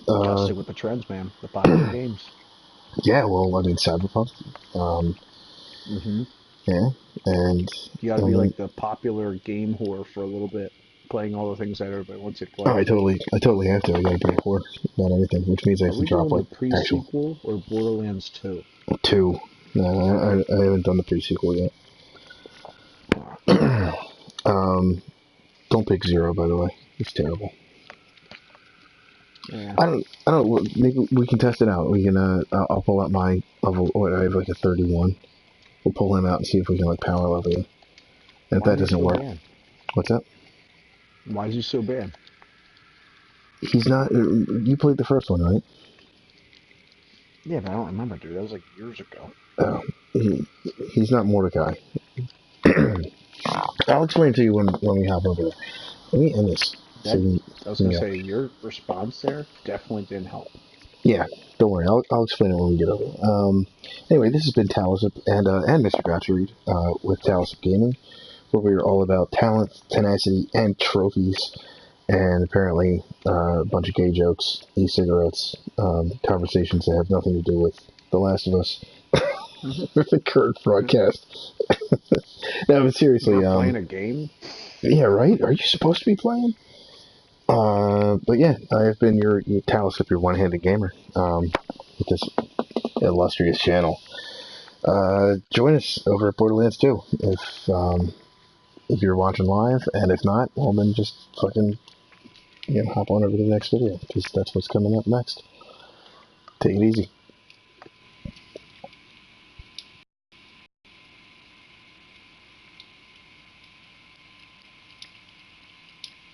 Gotta stick with the trends, man. The popular games. Yeah, well, I mean, Cyberpunk. Yeah, and you gotta be like the popular game whore for a little bit, playing all the things that everybody wants you to play. Oh, I totally have to. I gotta be a whore about everything, which means I have to drop like the pre-sequel or Borderlands 2? 2. No, I haven't done the pre-sequel yet. Don't pick 0, by the way. It's terrible. Yeah. I don't. Maybe we can test it out. We can. I'll pull out my level. I have like a 31. We'll pull him out and see if we can like power level you. And if that doesn't work, what's up? Why is he so bad? He's not. You played the first one, right? Yeah, but I don't remember, dude. That was like years ago. Oh, he's not Mordecai. I'll explain it to you when we hop over there. Let me end this. I was going to say, your response there definitely didn't help. Yeah, don't worry. I'll explain it when we get over there. Anyway, this has been Talasup and Mr. Gotchard with Talasup Gaming, where we are all about talent, tenacity, and trophies, and apparently a bunch of gay jokes, e-cigarettes, conversations that have nothing to do with The Last of Us. The current broadcast. No, but seriously, you're playing a game? Yeah, right? Are you supposed to be playing? But yeah, I have been your Talasup, your one-handed gamer, with this illustrious channel. Join us over at Borderlands 2 if you're watching live, and if not, well then just fucking hop on over to the next video, because that's what's coming up next. Take it easy.